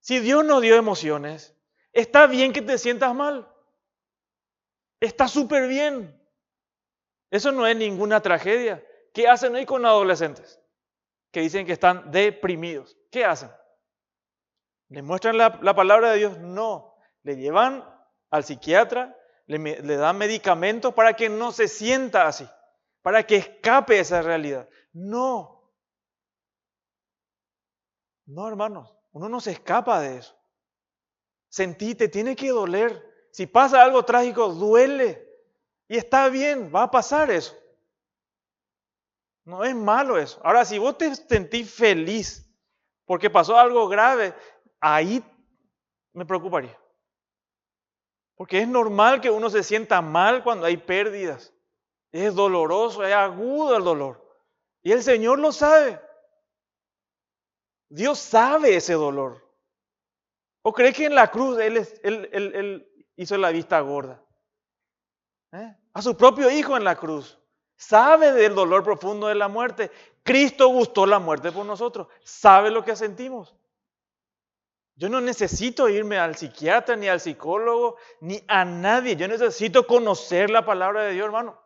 Si Dios no dio emociones, está bien que te sientas mal. Está súper bien. Eso no es ninguna tragedia. ¿Qué hacen hoy con adolescentes que dicen que están deprimidos? ¿Qué hacen? ¿Les muestran la palabra de Dios? No. Le llevan al psiquiatra, le dan medicamentos para que no se sienta así, para que escape esa realidad. No. No, hermanos, uno no se escapa de eso. Te tiene que doler. Si pasa algo trágico, duele. Y está bien, va a pasar eso. No es malo eso. Ahora, si vos te sentís feliz porque pasó algo grave, ahí me preocuparía. Porque es normal que uno se sienta mal cuando hay pérdidas. Es doloroso, es agudo el dolor. Y el Señor lo sabe. Dios sabe ese dolor. ¿O cree que en la cruz Él hizo la vista gorda? A su propio Hijo en la cruz. Sabe del dolor profundo de la muerte. Cristo gustó la muerte por nosotros. Sabe lo que sentimos. Yo no necesito irme al psiquiatra, ni al psicólogo, ni a nadie. Yo necesito conocer la palabra de Dios, hermano.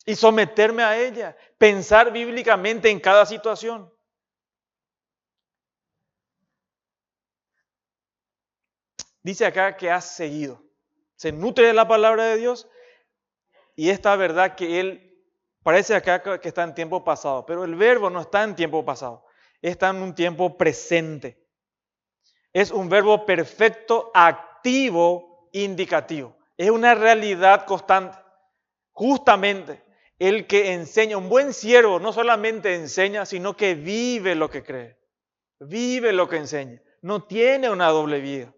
Y someterme a ella. Pensar bíblicamente en cada situación. Dice acá que has seguido. Se nutre de la palabra de Dios. Y esta verdad que él, parece acá que está en tiempo pasado. Pero el verbo no está en tiempo pasado. Está en un tiempo presente. Es un verbo perfecto, activo, indicativo. Es una realidad constante. Justamente el que enseña, un buen siervo no solamente enseña, sino que vive lo que cree. Vive lo que enseña. No tiene una doble vida.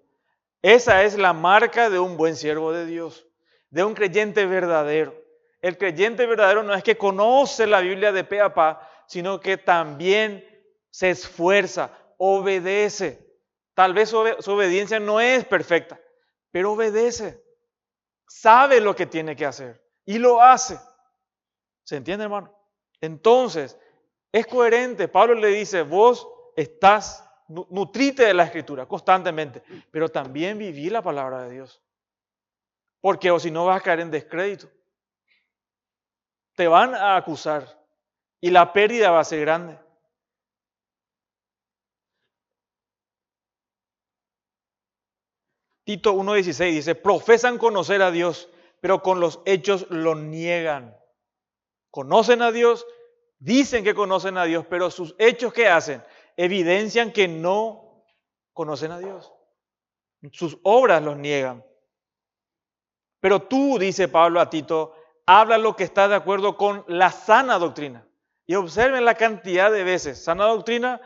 Esa es la marca de un buen siervo de Dios, de un creyente verdadero. El creyente verdadero no es que conoce la Biblia de pe a pa, sino que también se esfuerza, obedece. Tal vez su obediencia no es perfecta, pero obedece. Sabe lo que tiene que hacer y lo hace. ¿Se entiende, hermano? Entonces, es coherente. Pablo le dice, vos estás, nutrite de la Escritura constantemente, pero también viví la palabra de Dios. Porque o si no vas a caer en descrédito. Te van a acusar y la pérdida va a ser grande. Tito 1:16 dice, profesan conocer a Dios, pero con los hechos lo niegan. Conocen a Dios, dicen que conocen a Dios, pero sus hechos ¿qué hacen? Evidencian que no conocen a Dios. Sus obras los niegan. Pero tú, dice Pablo a Tito, habla lo que está de acuerdo con la sana doctrina. Y observen la cantidad de veces. Sana doctrina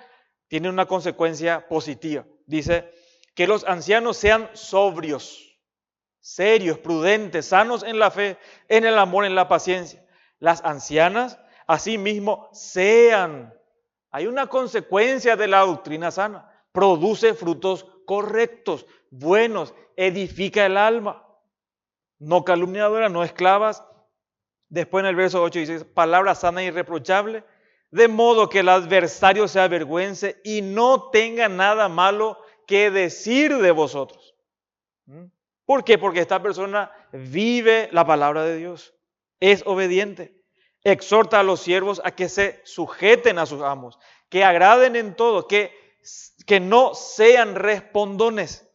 tiene una consecuencia positiva. Dice que los ancianos sean sobrios, serios, prudentes, sanos en la fe, en el amor, en la paciencia. Las ancianas, asimismo, sean. Hay una consecuencia de la doctrina sana. Produce frutos correctos, buenos, edifica el alma. No calumniadoras, no esclavas. Después en el verso 8 dice, palabra sana e irreprochable, de modo que el adversario se avergüence y no tenga nada malo que decir de vosotros. ¿Por qué? Porque esta persona vive la palabra de Dios, es obediente, exhorta a los siervos a que se sujeten a sus amos, que agraden en todo, que no sean respondones,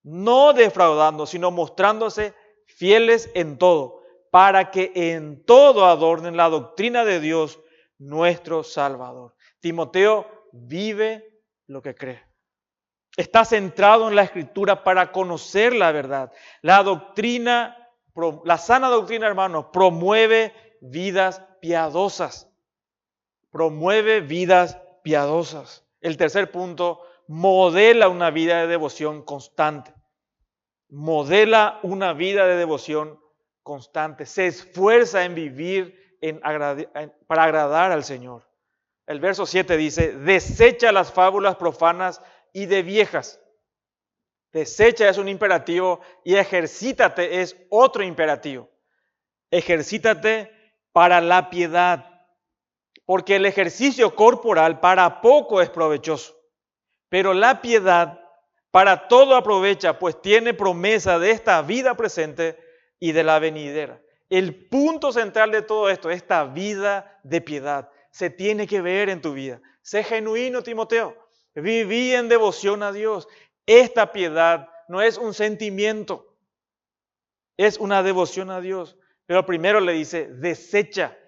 no defraudando, sino mostrándose fieles en todo, para que en todo adornen la doctrina de Dios, nuestro Salvador. Timoteo vive lo que cree. Está centrado en la Escritura para conocer la verdad. La doctrina, la sana doctrina, hermanos, promueve vidas piadosas. Promueve vidas piadosas. El tercer punto, modela una vida de devoción constante. Modela una vida de devoción constante. Se esfuerza en vivir para agradar al Señor. El verso 7 dice, desecha las fábulas profanas y de viejas. Desecha es un imperativo y ejercítate es otro imperativo. Ejercítate para la piedad, porque el ejercicio corporal para poco es provechoso, pero la piedad para todo aprovecha, pues tiene promesa de esta vida presente y de la venidera. El punto central de todo esto, esta vida de piedad, se tiene que ver en tu vida. Sé genuino, Timoteo. Viví en devoción a Dios. Esta piedad no es un sentimiento, es una devoción a Dios. Pero primero le dice, desecha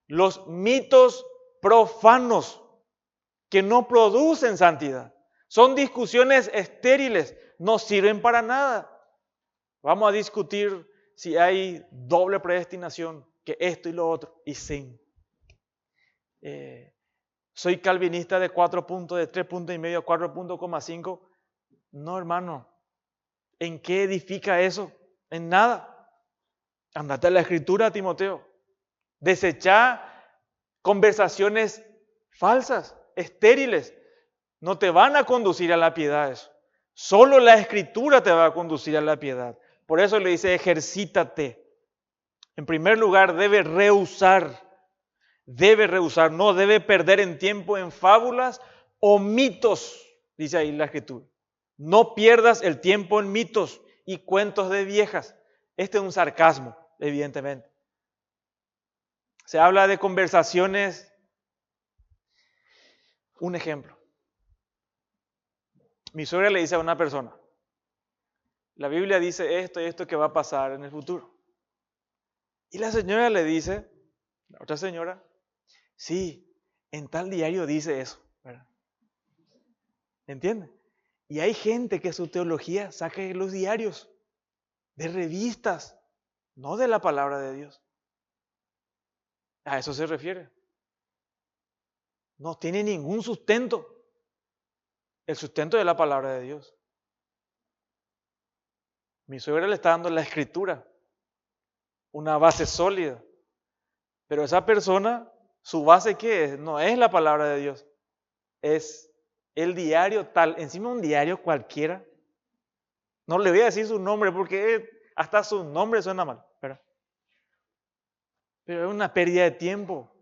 los mitos profanos que no producen santidad. Son discusiones estériles, no sirven para nada. Vamos a discutir si hay doble predestinación, que esto y lo otro, y sin. Soy calvinista de 4 puntos, de 3 puntos y medio a 4,5. No, hermano. ¿En qué edifica eso? En nada. Andate a la Escritura, Timoteo. Desechá conversaciones falsas, estériles. No te van a conducir a la piedad eso. Solo la Escritura te va a conducir a la piedad. Por eso le dice, ejercítate. En primer lugar, debe rehusar, no debe perder en tiempo en fábulas o mitos, dice ahí la Escritura. No pierdas el tiempo en mitos y cuentos de viejas. Este es un sarcasmo, evidentemente. Se habla de conversaciones. Un ejemplo. Mi suegra le dice a una persona, la Biblia dice esto y esto que va a pasar en el futuro. Y la señora le dice, la otra señora, sí, en tal diario dice eso, ¿verdad? ¿Entiende? Y hay gente que su teología saca de los diarios, de revistas, no de la palabra de Dios. A eso se refiere. No tiene ningún sustento. El sustento de la palabra de Dios. Mi suegra le está dando la Escritura, una base sólida. Pero esa persona, su base ¿qué es? No es la palabra de Dios. Es el diario tal, encima un diario cualquiera. No le voy a decir su nombre porque hasta su nombre suena mal, ¿verdad? Pero es una pérdida de tiempo.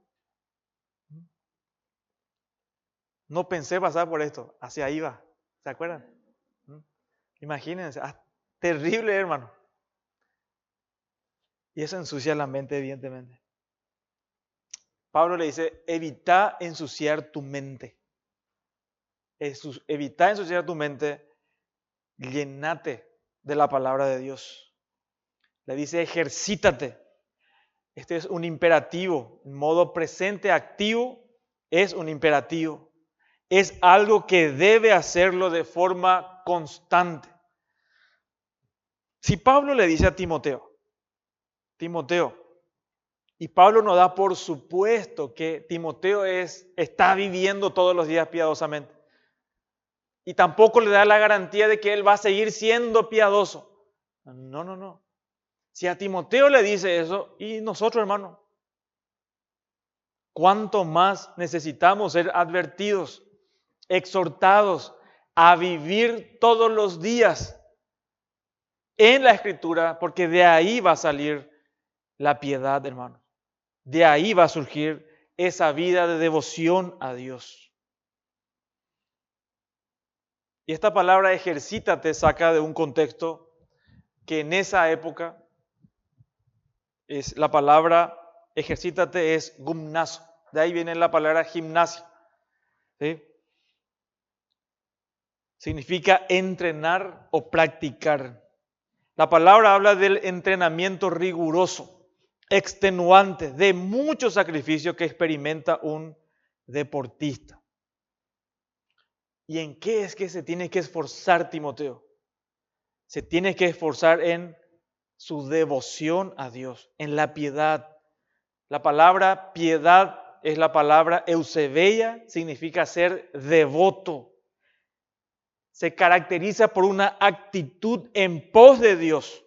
No pensé pasar por esto, hacia ahí va. ¿Se acuerdan? Imagínense, terrible, hermano. Y eso ensucia la mente, evidentemente. Pablo le dice, evita ensuciar tu mente. Evita ensuciar tu mente, llénate de la palabra de Dios. Le dice, ejercítate. Este es un imperativo, en modo presente activo es un imperativo. Es algo que debe hacerlo de forma constante. Si Pablo le dice a Timoteo, y Pablo nos da por supuesto que Timoteo está viviendo todos los días piadosamente. Y tampoco le da la garantía de que él va a seguir siendo piadoso. No. Si a Timoteo le dice eso, y nosotros, hermano, ¿cuánto más necesitamos ser advertidos, exhortados a vivir todos los días en la Escritura? Porque de ahí va a salir la piedad, hermano. De ahí va a surgir esa vida de devoción a Dios. Y esta palabra ejercítate saca de un contexto que en esa época la palabra ejercítate es gumnazo. De ahí viene la palabra gimnasio. ¿Sí? Significa entrenar o practicar. La palabra habla del entrenamiento riguroso, extenuante, de mucho sacrificio que experimenta un deportista. ¿Y en qué es que se tiene que esforzar Timoteo? Se tiene que esforzar en su devoción a Dios, en la piedad. La palabra piedad es la palabra eusebeia, significa ser devoto. Se caracteriza por una actitud en pos de Dios.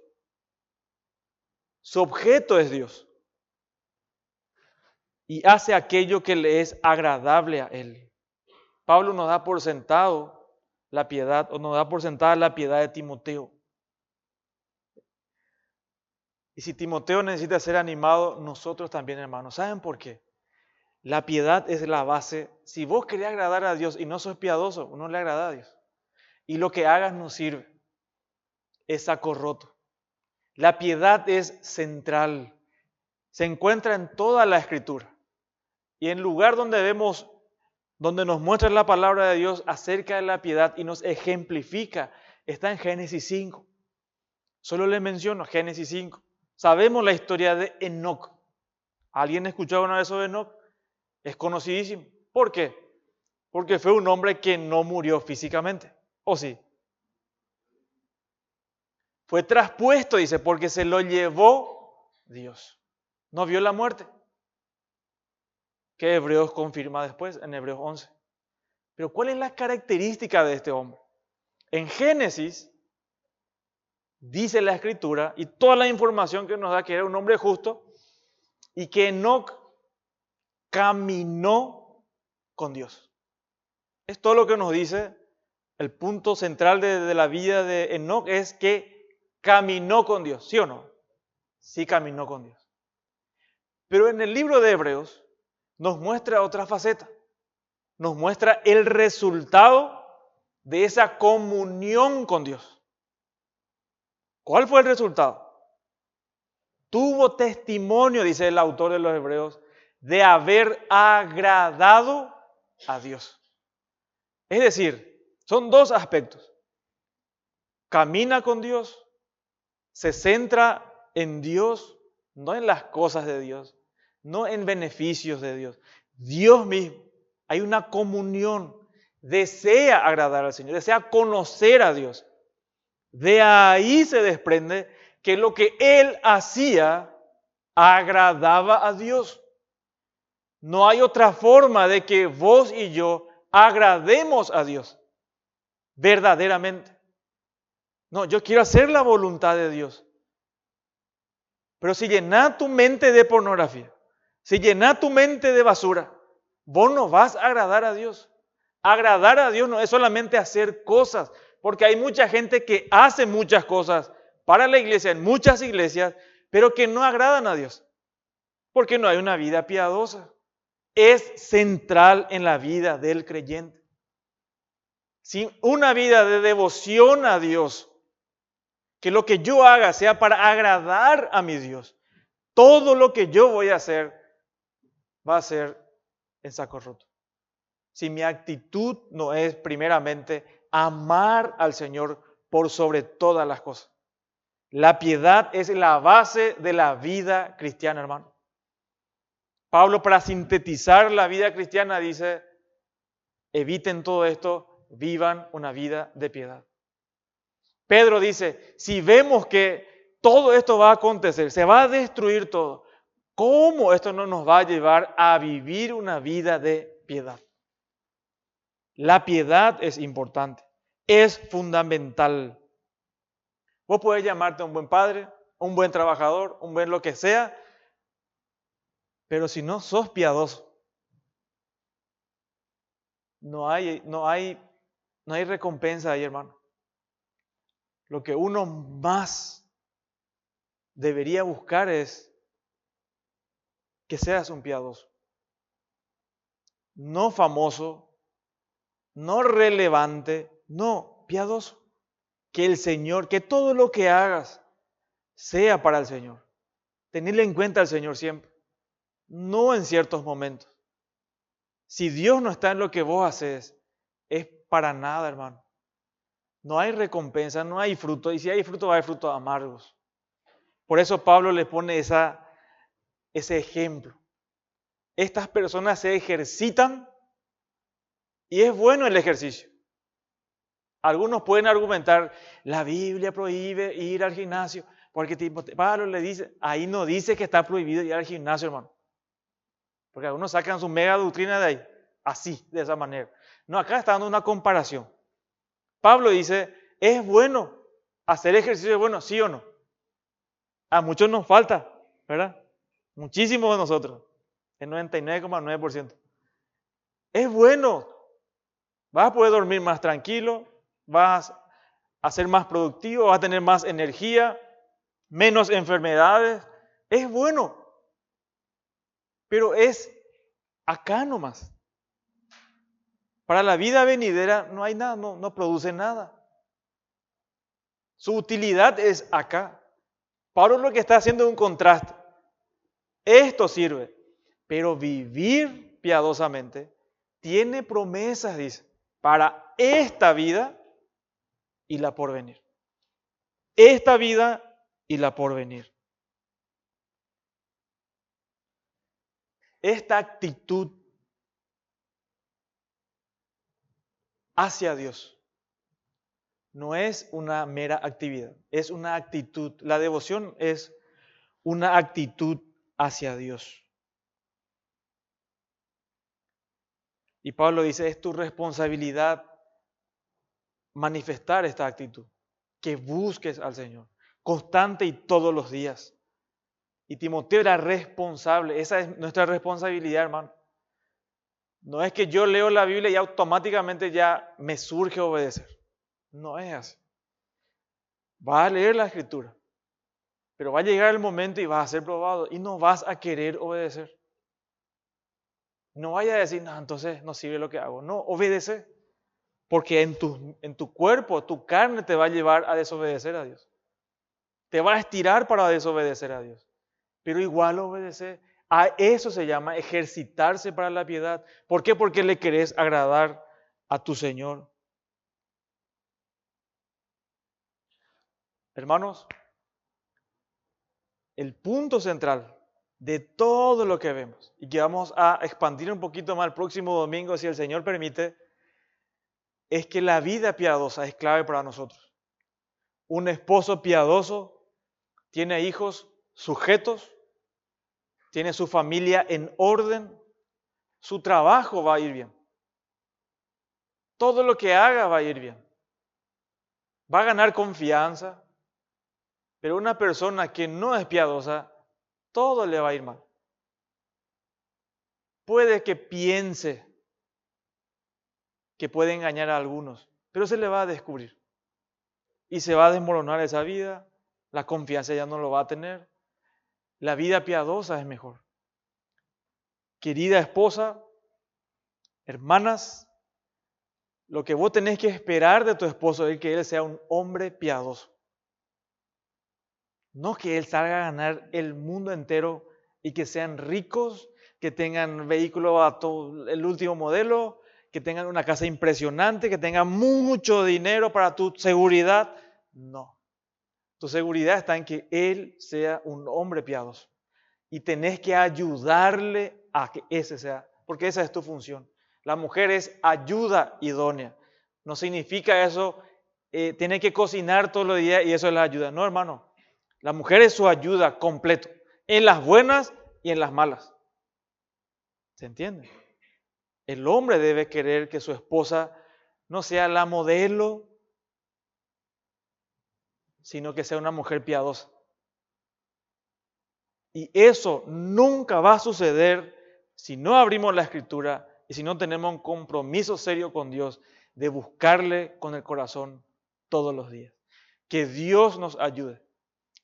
Su objeto es Dios. Y hace aquello que le es agradable a Él. Pablo nos da por sentado la piedad, o nos da por sentada la piedad de Timoteo. Y si Timoteo necesita ser animado, nosotros también, hermanos. ¿Saben por qué? La piedad es la base. Si vos querés agradar a Dios y no sos piadoso, no le agrada a Dios. Y lo que hagas no sirve. Es saco roto. La piedad es central. Se encuentra en toda la Escritura. Y en lugar donde nos muestra la palabra de Dios acerca de la piedad y nos ejemplifica, está en Génesis 5. Solo le menciono Génesis 5. Sabemos la historia de Enoc. ¿Alguien escuchó alguna vez sobre Enoc? Es conocidísimo. ¿Por qué? Porque fue un hombre que no murió físicamente. ¿O sí? Fue traspuesto, dice, porque se lo llevó Dios. No vio la muerte. Que Hebreos confirma después, en Hebreos 11. Pero ¿cuál es la característica de este hombre? En Génesis dice la Escritura y toda la información que nos da que era un hombre justo y que Enoc caminó con Dios. Es todo lo que nos dice. El punto central de la vida de Enoc es que caminó con Dios, ¿sí o no? Sí caminó con Dios. Pero en el libro de Hebreos nos muestra otra faceta. Nos muestra el resultado de esa comunión con Dios. ¿Cuál fue el resultado? Tuvo testimonio, dice el autor de los Hebreos, de haber agradado a Dios. Es decir, son dos aspectos. Camina con Dios, se centra en Dios, no en las cosas de Dios, no en beneficios de Dios. Dios mismo, hay una comunión, desea agradar al Señor, desea conocer a Dios. De ahí se desprende que lo que él hacía agradaba a Dios. No hay otra forma de que vos y yo agrademos a Dios verdaderamente. No, yo quiero hacer la voluntad de Dios. Pero si llenas tu mente de pornografía, si llenas tu mente de basura, vos no vas a agradar a Dios. Agradar a Dios no es solamente hacer cosas, Porque hay mucha gente que hace muchas cosas para la iglesia, en muchas iglesias, pero que no agradan a Dios. Porque no hay una vida piadosa. Es central en la vida del creyente. Sin una vida de devoción a Dios, que lo que yo haga sea para agradar a mi Dios, todo lo que yo voy a hacer va a ser en saco roto. Si mi actitud no es primeramente amar al Señor por sobre todas las cosas. La piedad es la base de la vida cristiana, hermano. Pablo, para sintetizar la vida cristiana, dice, eviten todo esto, vivan una vida de piedad. Pedro dice, si vemos que todo esto va a acontecer, se va a destruir todo, ¿cómo esto no nos va a llevar a vivir una vida de piedad? La piedad es importante, es fundamental. Vos podés llamarte un buen padre, un buen trabajador, un buen lo que sea, pero si no sos piadoso, no hay recompensa ahí, hermano. Lo que uno más debería buscar es que seas un piadoso. No famoso, no relevante, no, piadoso. Que el Señor, que todo lo que hagas sea para el Señor. Tenerle en cuenta al Señor siempre, no en ciertos momentos. Si Dios no está en lo que vos haces, es para nada, hermano. No hay recompensa, no hay fruto, y si hay fruto, va a haber frutos amargos. Por eso Pablo le pone ese ejemplo. Estas personas se ejercitan y es bueno el ejercicio. Algunos pueden argumentar, la Biblia prohíbe ir al gimnasio, porque Pablo le dice, ahí no dice que está prohibido ir al gimnasio, hermano. Porque algunos sacan su mega doctrina de ahí, así, de esa manera. No, acá está dando una comparación. Pablo dice, es bueno hacer ejercicio, es bueno, sí o no. A muchos nos falta, ¿verdad? Muchísimos de nosotros, el 99,9%. Es bueno, vas a poder dormir más tranquilo, vas a ser más productivo, vas a tener más energía, menos enfermedades. Es bueno, pero es acá nomás. Para la vida venidera no hay nada, no produce nada. Su utilidad es acá. Pablo lo que está haciendo es un contraste. Esto sirve, pero vivir piadosamente tiene promesas, dice, para esta vida y la porvenir. Esta vida y la porvenir. Esta actitud hacia Dios no es una mera actividad, es una actitud. La devoción es una actitud hacia Dios. Y Pablo dice, es tu responsabilidad manifestar esta actitud, que busques al Señor, constante y todos los días. Y Timoteo era responsable, esa es nuestra responsabilidad, hermano. No es que yo leo la Biblia y automáticamente ya me surge obedecer. No es así. Vas a leer la Escritura, pero va a llegar el momento y vas a ser probado y no vas a querer obedecer. No vaya a decir, no, entonces no sirve lo que hago. No, obedece. Porque en tu cuerpo, tu carne te va a llevar a desobedecer a Dios. Te va a estirar para desobedecer a Dios. Pero igual obedece. A eso se llama ejercitarse para la piedad. ¿Por qué? Porque le querés agradar a tu Señor. Hermanos, el punto central de todo lo que vemos y que vamos a expandir un poquito más el próximo domingo, si el Señor permite, es que la vida piadosa es clave para nosotros. Un esposo piadoso tiene hijos sujetos, tiene su familia en orden, su trabajo va a ir bien. Todo lo que haga va a ir bien. Va a ganar confianza, pero una persona que no es piadosa, todo le va a ir mal. Puede que piense que puede engañar a algunos, pero se le va a descubrir. y se va a desmoronar esa vida, la confianza ya no lo va a tener. La vida piadosa es mejor. Querida esposa, hermanas, lo que vos tenés que esperar de tu esposo es que él sea un hombre piadoso. No que él salga a ganar el mundo entero y que sean ricos, que tengan vehículo a todo el último modelo, que tengan una casa impresionante, que tengan mucho dinero para tu seguridad. No. Tu seguridad está en que él sea un hombre piadoso. Y tenés que ayudarle a que ese sea, porque esa es tu función. La mujer es ayuda idónea. No significa eso, tiene que cocinar todos los días y eso es la ayuda. No, hermano. La mujer es su ayuda completo, en las buenas y en las malas. ¿Se entiende? El hombre debe querer que su esposa no sea la modelo, sino que sea una mujer piadosa. Y eso nunca va a suceder si no abrimos la Escritura y si no tenemos un compromiso serio con Dios de buscarle con el corazón todos los días. Que Dios nos ayude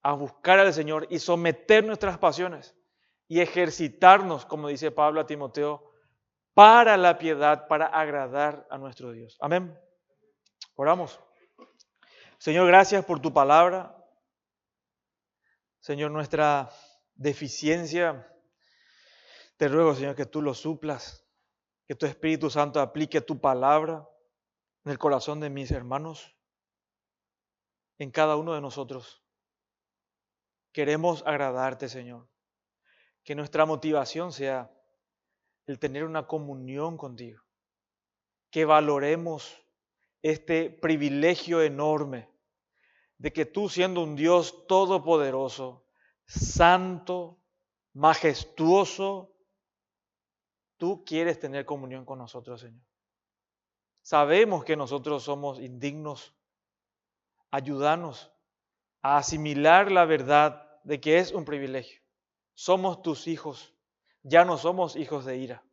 a buscar al Señor y someter nuestras pasiones y ejercitarnos, como dice Pablo a Timoteo, para la piedad, para agradar a nuestro Dios. Amén. Oramos. Señor, gracias por tu palabra. Señor, nuestra deficiencia, te ruego, Señor, que tú lo suplas, que tu Espíritu Santo aplique tu palabra en el corazón de mis hermanos, en cada uno de nosotros. Queremos agradarte, Señor. Que nuestra motivación sea el tener una comunión contigo. Que valoremos este privilegio enorme de que tú, siendo un Dios todopoderoso, santo, majestuoso, tú quieres tener comunión con nosotros, Señor. Sabemos que nosotros somos indignos. Ayúdanos a asimilar la verdad de que es un privilegio. Somos tus hijos, ya no somos hijos de ira.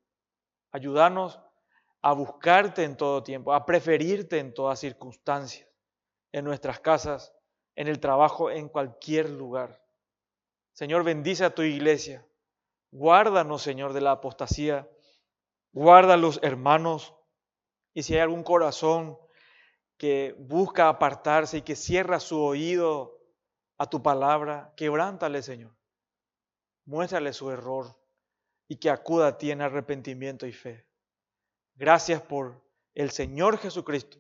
Ayúdanos a buscarte en todo tiempo, a preferirte en todas circunstancias, en nuestras casas, en el trabajo, en cualquier lugar. Señor, bendice a tu iglesia. Guárdanos, Señor, de la apostasía. Guarda a los hermanos. Y si hay algún corazón que busca apartarse y que cierra su oído a tu palabra, quebrántale, Señor. Muéstrale su error y que acuda a ti en arrepentimiento y fe. Gracias por el Señor Jesucristo,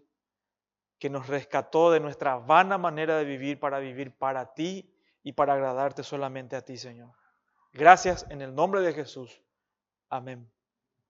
que nos rescató de nuestra vana manera de vivir para ti y para agradarte solamente a ti, Señor. Gracias en el nombre de Jesús. Amén.